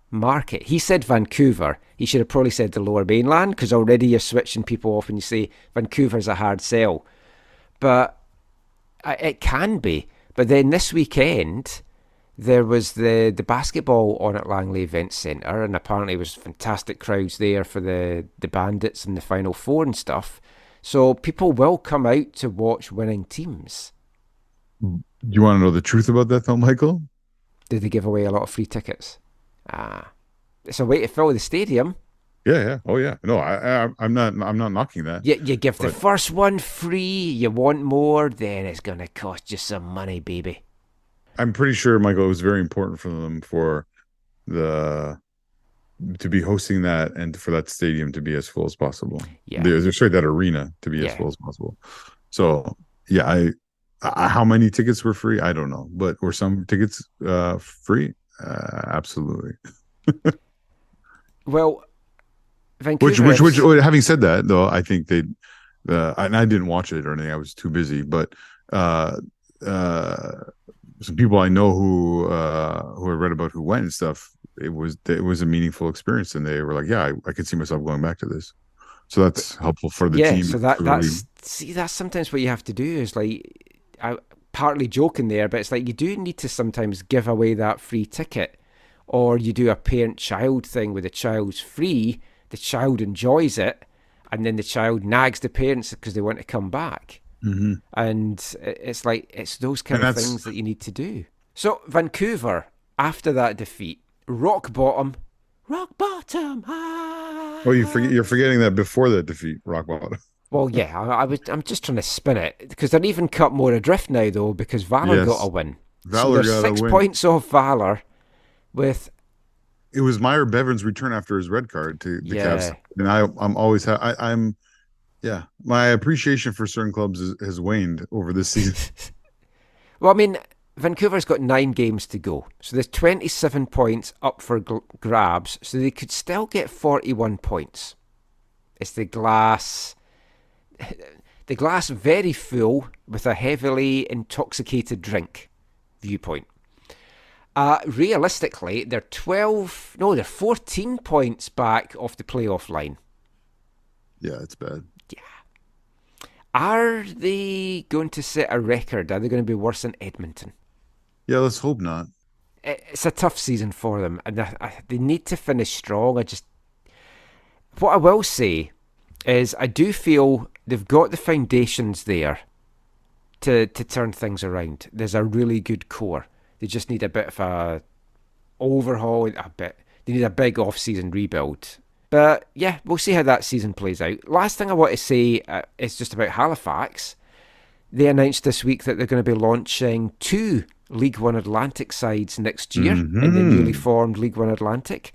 market. He said Vancouver. He should have probably said the Lower Mainland, because already you're switching people off when you say Vancouver's a hard sell. But it can be. But then this weekend, there was the basketball on at Langley Event Centre, and apparently it was fantastic crowds there for the Bandits and the Final Four and stuff. So people will come out to watch winning teams. Do you want to know the truth about that, though, Michael? Did they give away a lot of free tickets? It's a way to fill the stadium. Yeah. Oh, yeah. No, I'm not knocking that. You give the first one free. You want more, then it's going to cost you some money, baby. I'm pretty sure, Michael, it was very important for them to be hosting that and for that stadium to be as full as possible. Yeah, sorry, that arena to be as full as possible. So yeah, how many tickets were free? I don't know, but were some tickets free? Absolutely. Well, Vancouver. Which, having said that, though, I think and I didn't watch it or anything. I was too busy. But some people I know who I read about who went and stuff, it was a meaningful experience, and they were like, "Yeah, I could see myself going back to this." So that's helpful for the team. So that's sometimes what you have to do is like, I partly joking there, but it's like you do need to sometimes give away that free ticket, or you do a parent-child thing where the child's free, the child enjoys it, and then the child nags the parents because they want to come back. Mm-hmm. And it's like, it's those kind of things that you need to do. So Vancouver, after that defeat, rock bottom. Oh, you're forgetting that before that defeat, rock bottom. Well, yeah, I'm just trying to spin it, because they're even cut more adrift now, though, because Valor got a win. Valor so got a win. 6 points off Valor with... It was Meyer Bevan's return after his red card to the Cavs. And I'm always... my appreciation for certain clubs has waned over this season. Well, I mean, Vancouver's got 9 games to go. So there's 27 points up for grabs. So they could still get 41 points. It's the glass very full with a heavily intoxicated drink viewpoint. Realistically, they're 14 points back off the playoff line. Yeah, it's bad. Yeah. Are they going to set a record? Are they going to be worse than Edmonton? Yeah, let's hope not. It's a tough season for them, and they need to finish strong. What I will say is I do feel they've got the foundations there to turn things around. There's a really good core. They just need a bit of a overhaul. They need a big off-season rebuild. But yeah, we'll see how that season plays out. Last thing I want to say is just about Halifax. They announced this week that they're going to be launching 2 League One Atlantic sides next year in the newly formed League One Atlantic.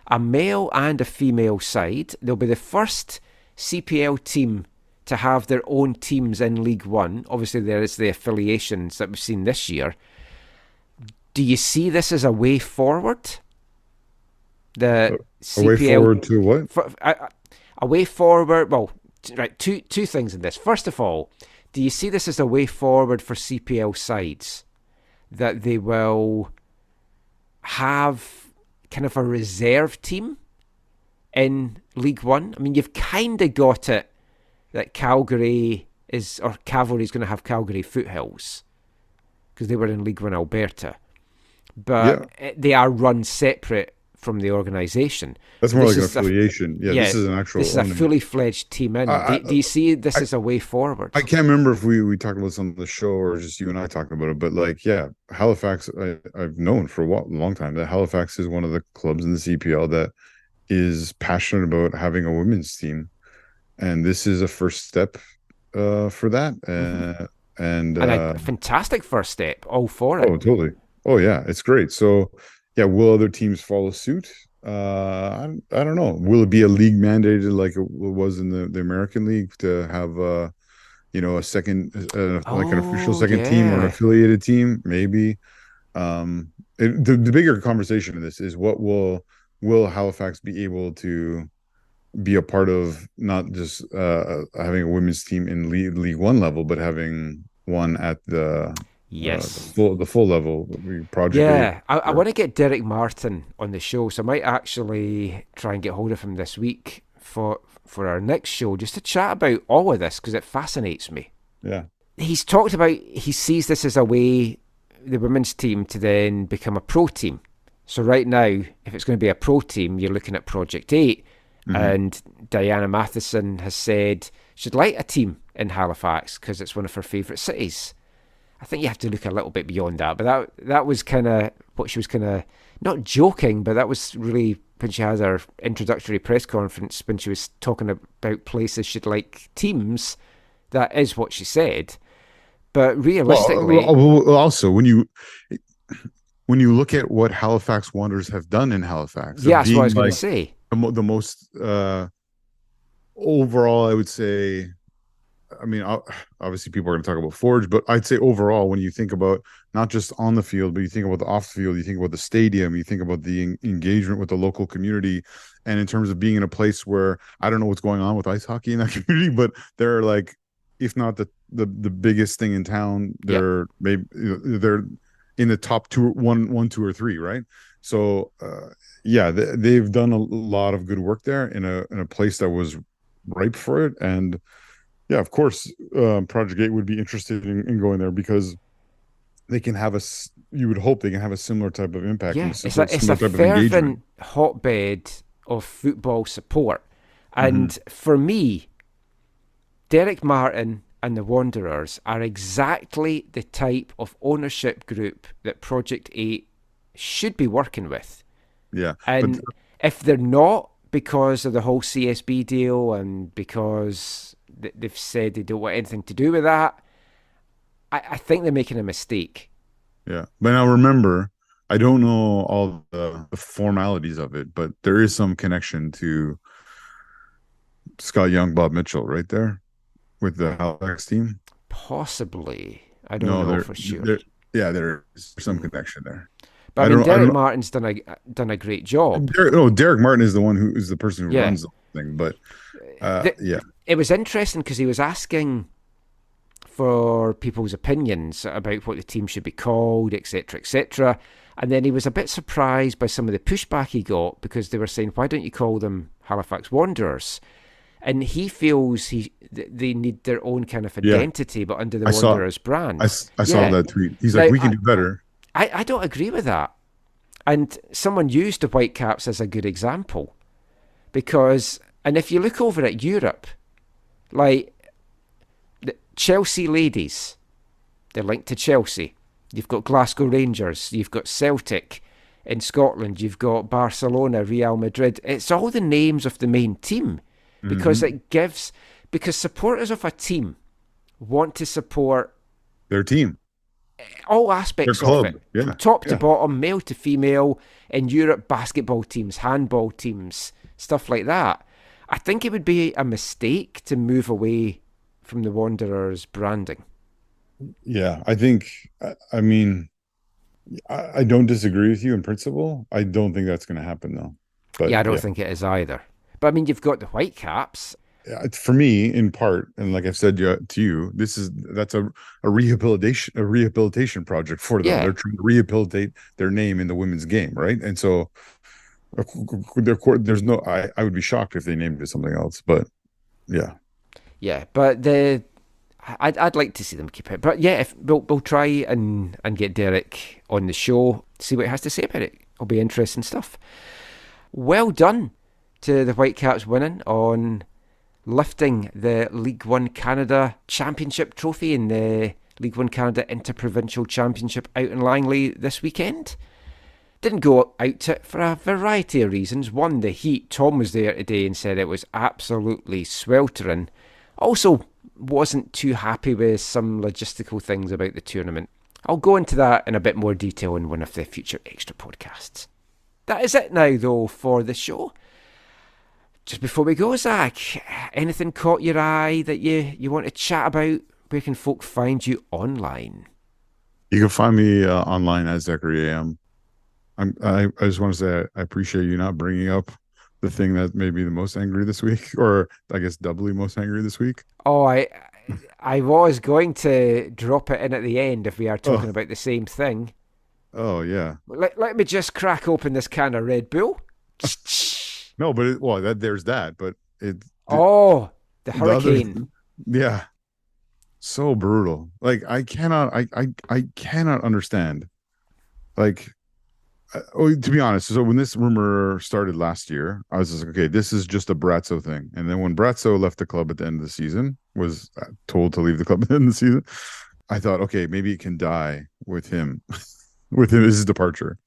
A male and a female side. They'll be the first CPL team to have their own teams in League One. Obviously, there is the affiliations that we've seen this year. Do you see this as a way forward? The CPL, way forward to what? A way forward. Well, right. Two things in this. First of all, do you see this as a way forward for CPL sides, that they will have kind of a reserve team in League One? I mean, you've kind of got it that Cavalry is going to have Calgary Foothills because they were in League One Alberta, but they are run separate from the organisation. That's more like an affiliation. This is an actual. This is a fully fledged team in. Do you see this as a way forward? I can't remember if we talked about this on the show or just you and I talking about it, but Halifax, I've known for a long time that Halifax is one of the clubs in the CPL that is passionate about having a women's team, and this is a first step for that, and a fantastic first step. All for it. Oh, totally. Oh yeah, it's great. So. Yeah, will other teams follow suit? I don't know. Will it be a league mandated like it was in the American League to have a second like an official second team or an affiliated team? Maybe. The bigger conversation in this is what will Halifax be able to be a part of, not just having a women's team in League One level, but having one at the the full level project. Yeah, I want to get Derek Martin on the show, so I might actually try and get hold of him this week for our next show, just to chat about all of this, because it fascinates me. Yeah, he's talked about, he sees this as a way, the women's team, to then become a pro team. So right now, if it's going to be a pro team, you're looking at Project 8, and Diana Matheson has said she'd like a team in Halifax because it's one of her favourite cities. I think you have to look a little bit beyond that, but that was kind of what she was kind of, not joking, but that was really when she had her introductory press conference, when she was talking about places she'd like teams. That is what she said. But realistically... also, when you look at what Halifax Wanderers have done in Halifax... Yeah, that's what I was going to say. The most overall, I would say... I mean, obviously people are going to talk about Forge, but I'd say overall, when you think about not just on the field, but you think about the off the field, you think about the stadium, you think about the engagement with the local community, and in terms of being in a place where, I don't know what's going on with ice hockey in that community, but they're like, if not the biggest thing in town, they're maybe they're in the top one, 2, or 3, right? So they've done a lot of good work there in a place that was ripe for it. And yeah, of course, Project 8 would be interested in going there because they can have you would hope they can have a similar type of impact. Yeah, it's a fervent hotbed of football support. And for me, Derek Martin and the Wanderers are exactly the type of ownership group that Project 8 should be working with. Yeah. And if they're not, because of the whole CSB deal and because they've said they don't want anything to do with that, I think they're making a mistake. Yeah. But now remember, I don't know all the formalities of it, but there is some connection to Scott Young, Bob Mitchell right there with the Halifax team. Possibly. I don't know for sure. There is some connection there. But I mean, Derek Martin's done a great job. Derek Martin is the one who is the person who runs the whole thing. But it was interesting because he was asking for people's opinions about what the team should be called, etc., etc. And then he was a bit surprised by some of the pushback he got because they were saying, "Why don't you call them Halifax Wanderers?" and he feels they need their own kind of identity, but under the Wanderers brand. I saw that tweet. He's like, we can do better. I don't agree with that. And someone used the Whitecaps as a good example. Because, and if you look over at Europe, like the Chelsea ladies, they're linked to Chelsea. You've got Glasgow Rangers, you've got Celtic in Scotland, you've got Barcelona, Real Madrid. It's all the names of the main team because because supporters of a team want to support their team. All aspects of it, from top to bottom, male to female. In Europe, basketball teams, handball teams, stuff like that. I think it would be a mistake to move away from the Wanderers branding. Yeah, I think, I mean, I don't disagree with you in principle. I don't think that's going to happen, though. But, I don't think it is either. But I mean, you've got the Whitecaps. For me, in part, and like I've said to you, that's a rehabilitation project for them. They're trying to rehabilitate their name in the women's game, right? And so there's no. I would be shocked if they named it something else, but but I'd like to see them keep it. But if we'll try and get Derek on the show, see what he has to say about it. It'll be interesting stuff. Well done to the Whitecaps winning on lifting the League One Canada Championship trophy in the League One Canada Interprovincial Championship out in Langley this weekend. Didn't go out to it for a variety of reasons. One, the heat. Tom was there today and said it was absolutely sweltering. Also, wasn't too happy with some logistical things about the tournament. I'll go into that in a bit more detail in one of the future extra podcasts. That is it now, though, for the show. Just before we go, Zach, anything caught your eye that you want to chat about? Where can folk find you online? You can find me online as Zachary AM. I just want to say I appreciate you not bringing up the thing that made me the most angry this week, or I guess doubly most angry this week. Oh, I was going to drop it in at the end if we are talking about the same thing. Oh, yeah. Let me just crack open this can of Red Bull. No, but there's that. But the hurricane. So brutal. Like I cannot understand. Like, to be honest, so when this rumor started last year, I was just like, okay, this is just a Brazzo thing. And then when Brazzo left the club at the end of the season, was told to leave the club at the end of the season, I thought, okay, maybe it can die with him, his departure.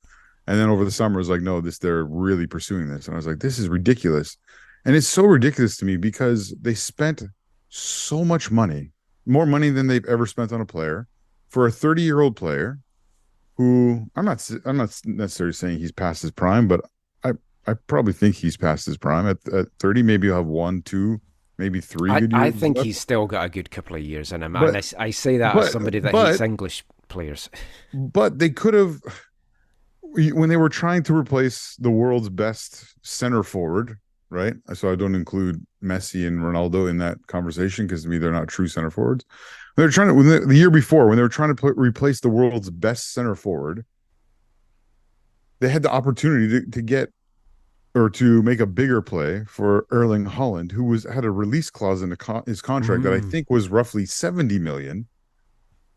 And then over the summer, it was like, no, they're really pursuing this. And I was like, this is ridiculous. And it's so ridiculous to me because they spent so much money, more money than they've ever spent on a player, for a 30-year-old player who I'm not necessarily saying he's past his prime, but I probably think he's past his prime. At 30, maybe he'll have 1, 2, maybe 3 good years. I think he's still got a good couple of years in him. And I say that as somebody that hates English players. But they could have... When they were trying to replace the world's best center forward, right? So I don't include Messi and Ronaldo in that conversation because to me they're not true center forwards. They're trying to the year before when they were trying to replace the world's best center forward, they had the opportunity to get or to make a bigger play for Erling Haaland, who had a release clause in his contract that I think was roughly 70 million.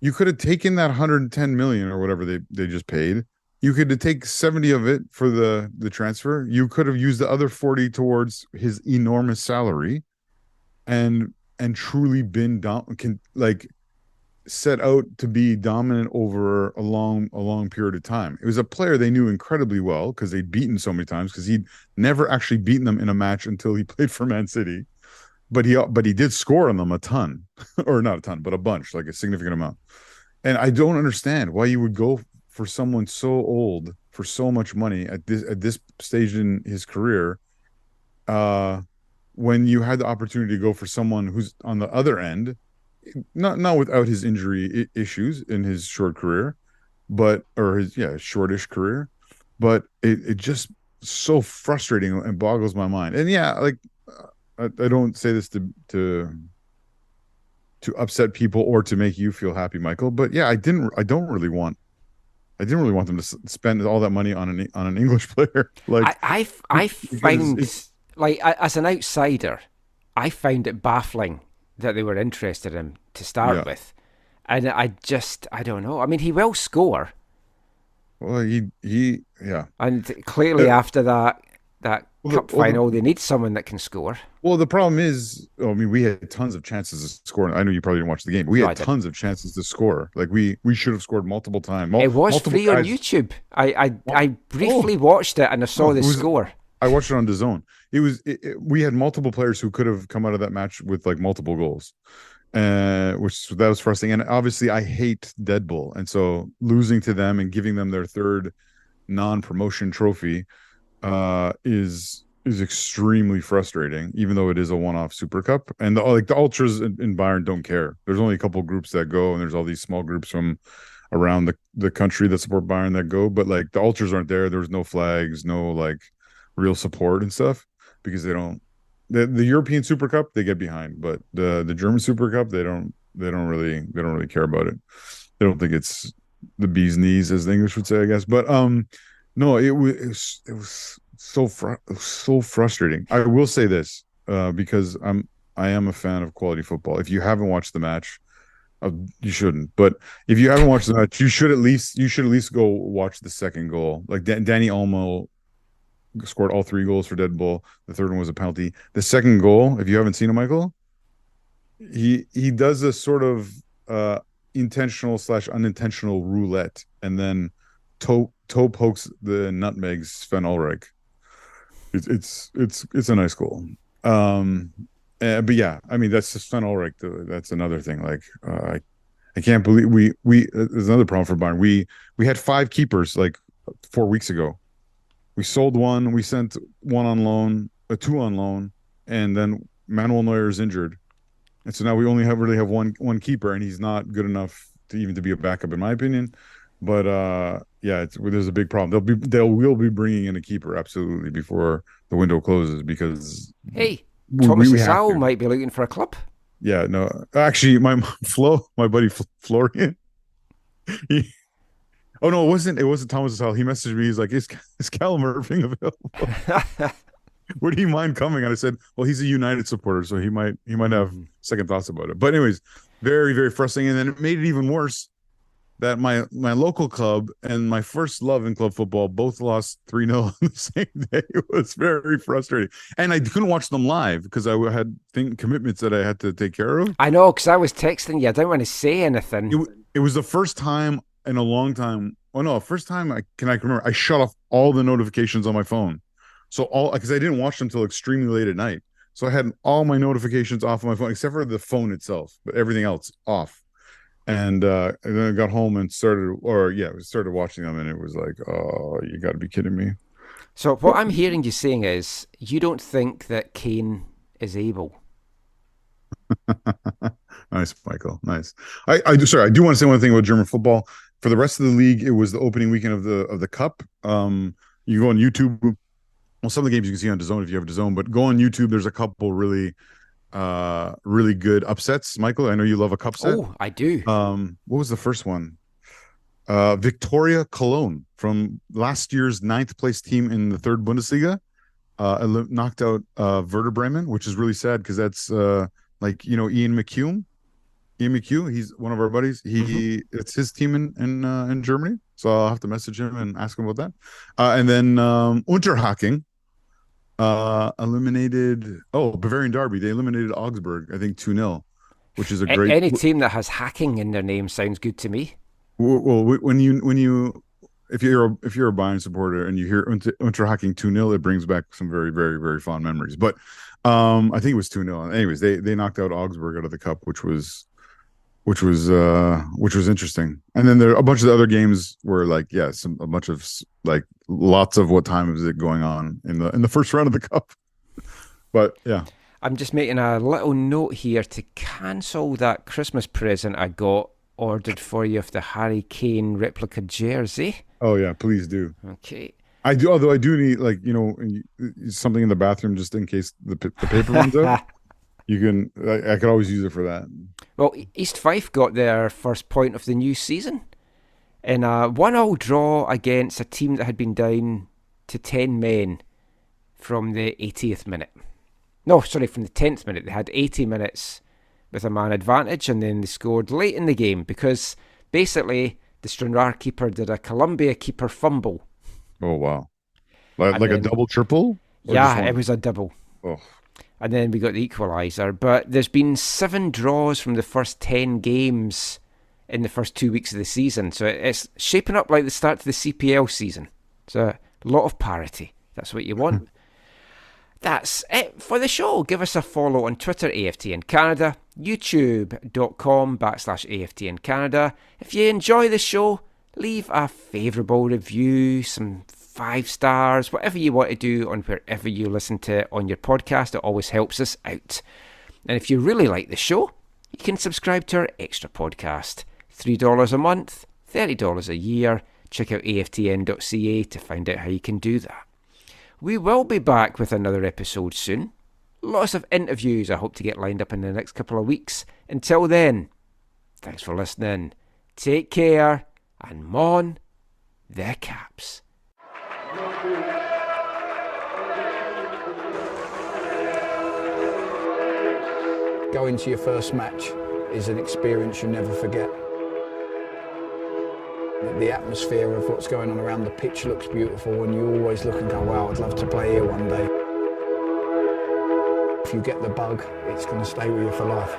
You could have taken that 110 million or whatever they just paid. You could take 70 of it for the transfer. You could have used the other 40 towards his enormous salary and truly been set out to be dominant over a long period of time. It was a player they knew incredibly well because they'd beaten so many times because he'd never actually beaten them in a match until he played for Man City. But he did score on them a ton, or not a ton, but a bunch, like a significant amount. And I don't understand why you would go for someone so old for so much money at this stage in his career, when you had the opportunity to go for someone who's on the other end, not without his injury issues in his short career, shortish career, but it just so frustrating and boggles my mind. And I don't say this to upset people or to make you feel happy, Michael, but I didn't really want them to spend all that money on an English player. Like I find, like, as an outsider, I found it baffling that they were interested in him to start with. And I don't know. I mean, he will score. Well, he And clearly after that cup final, they need someone that can score. Well, the problem is, we had tons of chances to score. I know you probably didn't watch the game. We had tons of chances to score. Like we should have scored multiple times. It was free on YouTube. I briefly watched it and I saw the score. I watched it on DAZN. We had multiple players who could have come out of that match with like multiple goals. That was frustrating. And obviously I hate Dead Bull. And so losing to them and giving them their third non-promotion trophy is extremely frustrating, even though it is a one-off Super Cup. And the ultras in Bayern don't care. There's only a couple groups that go, and there's all these small groups from around the country that support Bayern that go. But like the ultras aren't there. There's no flags, no like real support and stuff, because they don't. The European Super Cup they get behind, but the German Super Cup they don't really care about it. They don't think it's the bee's knees, as the English would say, I guess. But no, it was so frustrating. I will say this because I am a fan of quality football. If you haven't watched the match, you shouldn't. But if you haven't watched the match, you should at least go watch the second goal. Like Danny Olmo scored all 3 goals for Dead Bull. The third one was a penalty. The second goal, if you haven't seen it, Michael, he does a sort of intentional/unintentional roulette, and then toe pokes the nutmegs Sven Ulreich. It's a nice goal. But yeah, I mean that's Sven Ulreich. That's another thing. Like I can't believe we there's another problem for Bayern. We had 5 keepers like 4 weeks ago. We sold one. We sent one on loan, 2 on loan, and then Manuel Neuer is injured, and so now we only have one keeper, and he's not good enough to be a backup, in my opinion. But there's a big problem. They will be bringing in a keeper absolutely before the window closes, because Thomas Hasal might be looking for a club. Yeah, no, actually, my buddy Florian. Oh no, it wasn't Thomas Hasal. He messaged me. He's like, "Is Callum Irving available? Would he mind coming?" And I said, "Well, he's a United supporter, so he might have second thoughts about it." But anyways, very, very frustrating. And then it made it even worse that my local club and my first love in club football both lost 3-0 on the same day. It was very frustrating. And I couldn't watch them live because I had commitments that I had to take care of. I know, because I was texting you. I didn't want to say anything. It was the first time in a long time. Oh no, first time I can remember. I shut off all the notifications on my phone. So because I didn't watch them till extremely late at night. So I had all my notifications off of my phone, except for the phone itself, but everything else off. And then I got home and started watching them, and it was like, oh, you got to be kidding me. So what I'm hearing you saying is you don't think that Kane is able. Nice, Michael. Nice. I do want to say one thing about German football. For the rest of the league, it was the opening weekend of the cup. You go on YouTube. Well, some of the games you can see on DAZN if you have DAZN, but go on YouTube. There's a couple really good upsets. Michael, I know you love a cup set. Oh, I do. What was the first one? Victoria Cologne from last year's 9th place team in the 3rd Bundesliga knocked out Werder Bremen, which is really sad because that's Ian McHugh. He's one of our buddies. It's his team in Germany, so I'll have to message him and ask him about that. And then Unterhaching eliminated Bavarian Derby. They eliminated Augsburg, I think 2-0, which is a great. Any team that has hacking in their name sounds good to me. Well, if you're a Bayern supporter and you hear Unterhaching 2-0, it brings back some very, very, very fond memories. But I think it was 2-0. Anyways, they knocked out Augsburg out of the cup, which was interesting. And then there are a bunch of the other games were lots of what time is it going on in the first round of the cup. But yeah, I'm just making a little note here to cancel that Christmas present I got ordered for you of the Harry Kane replica jersey. Oh yeah, please do. Okay. I do, although I do need something in the bathroom just in case the paper runs out. I could always use it for that. Well, East Fife got their first point of the new season in a 1-1 draw against a team that had been down to 10 men from the 80th minute. No, sorry, from the 10th minute. They had 80 minutes with a man advantage, and then they scored late in the game because basically the Stranraer keeper did a Columbia keeper fumble. Oh, wow. Like a double, triple? Yeah, it was a double. Oh. And then we got the equaliser. But there's been 7 draws from the first 10 games in the first 2 weeks of the season. So it's shaping up like the start to the CPL season. So a lot of parity. That's what you want. That's it for the show. Give us a follow on Twitter, AFTN Canada, youtube.com/AFTN Canada. If you enjoy the show, leave a favourable review, some 5 stars, whatever you want to do on wherever you listen to it on your podcast. It always helps us out. And if you really like the show, you can subscribe to our extra podcast. $3 a month, $30 a year. Check out aftn.ca to find out how you can do that. We will be back with another episode soon. Lots of interviews I hope to get lined up in the next couple of weeks. Until then, thanks for listening. Take care, and Mon the Caps. Going to your first match is an experience you never forget. The atmosphere of what's going on around the pitch looks beautiful, and you always look and go, wow, I'd love to play here one day. If you get the bug, it's going to stay with you for life.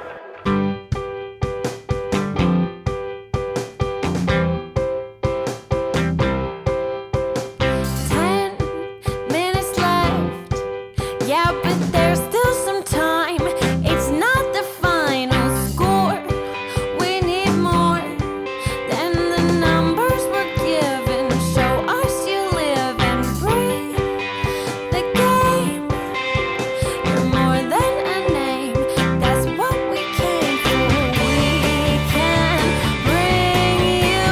10 minutes left. Yeah, but there's still some time. It's not the final score. We need more than the numbers we're given. Show us you live and breathe the game. You're more than a name. That's what we came for. We can bring you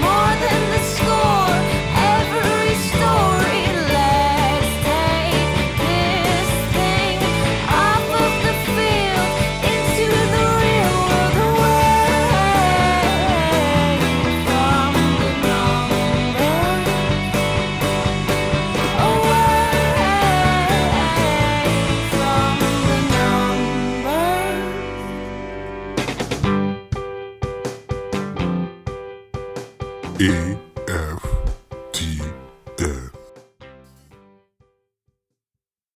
more than the score. Every story. Let's take this thing off of the field into the real world, away from the numbers, away from the numbers.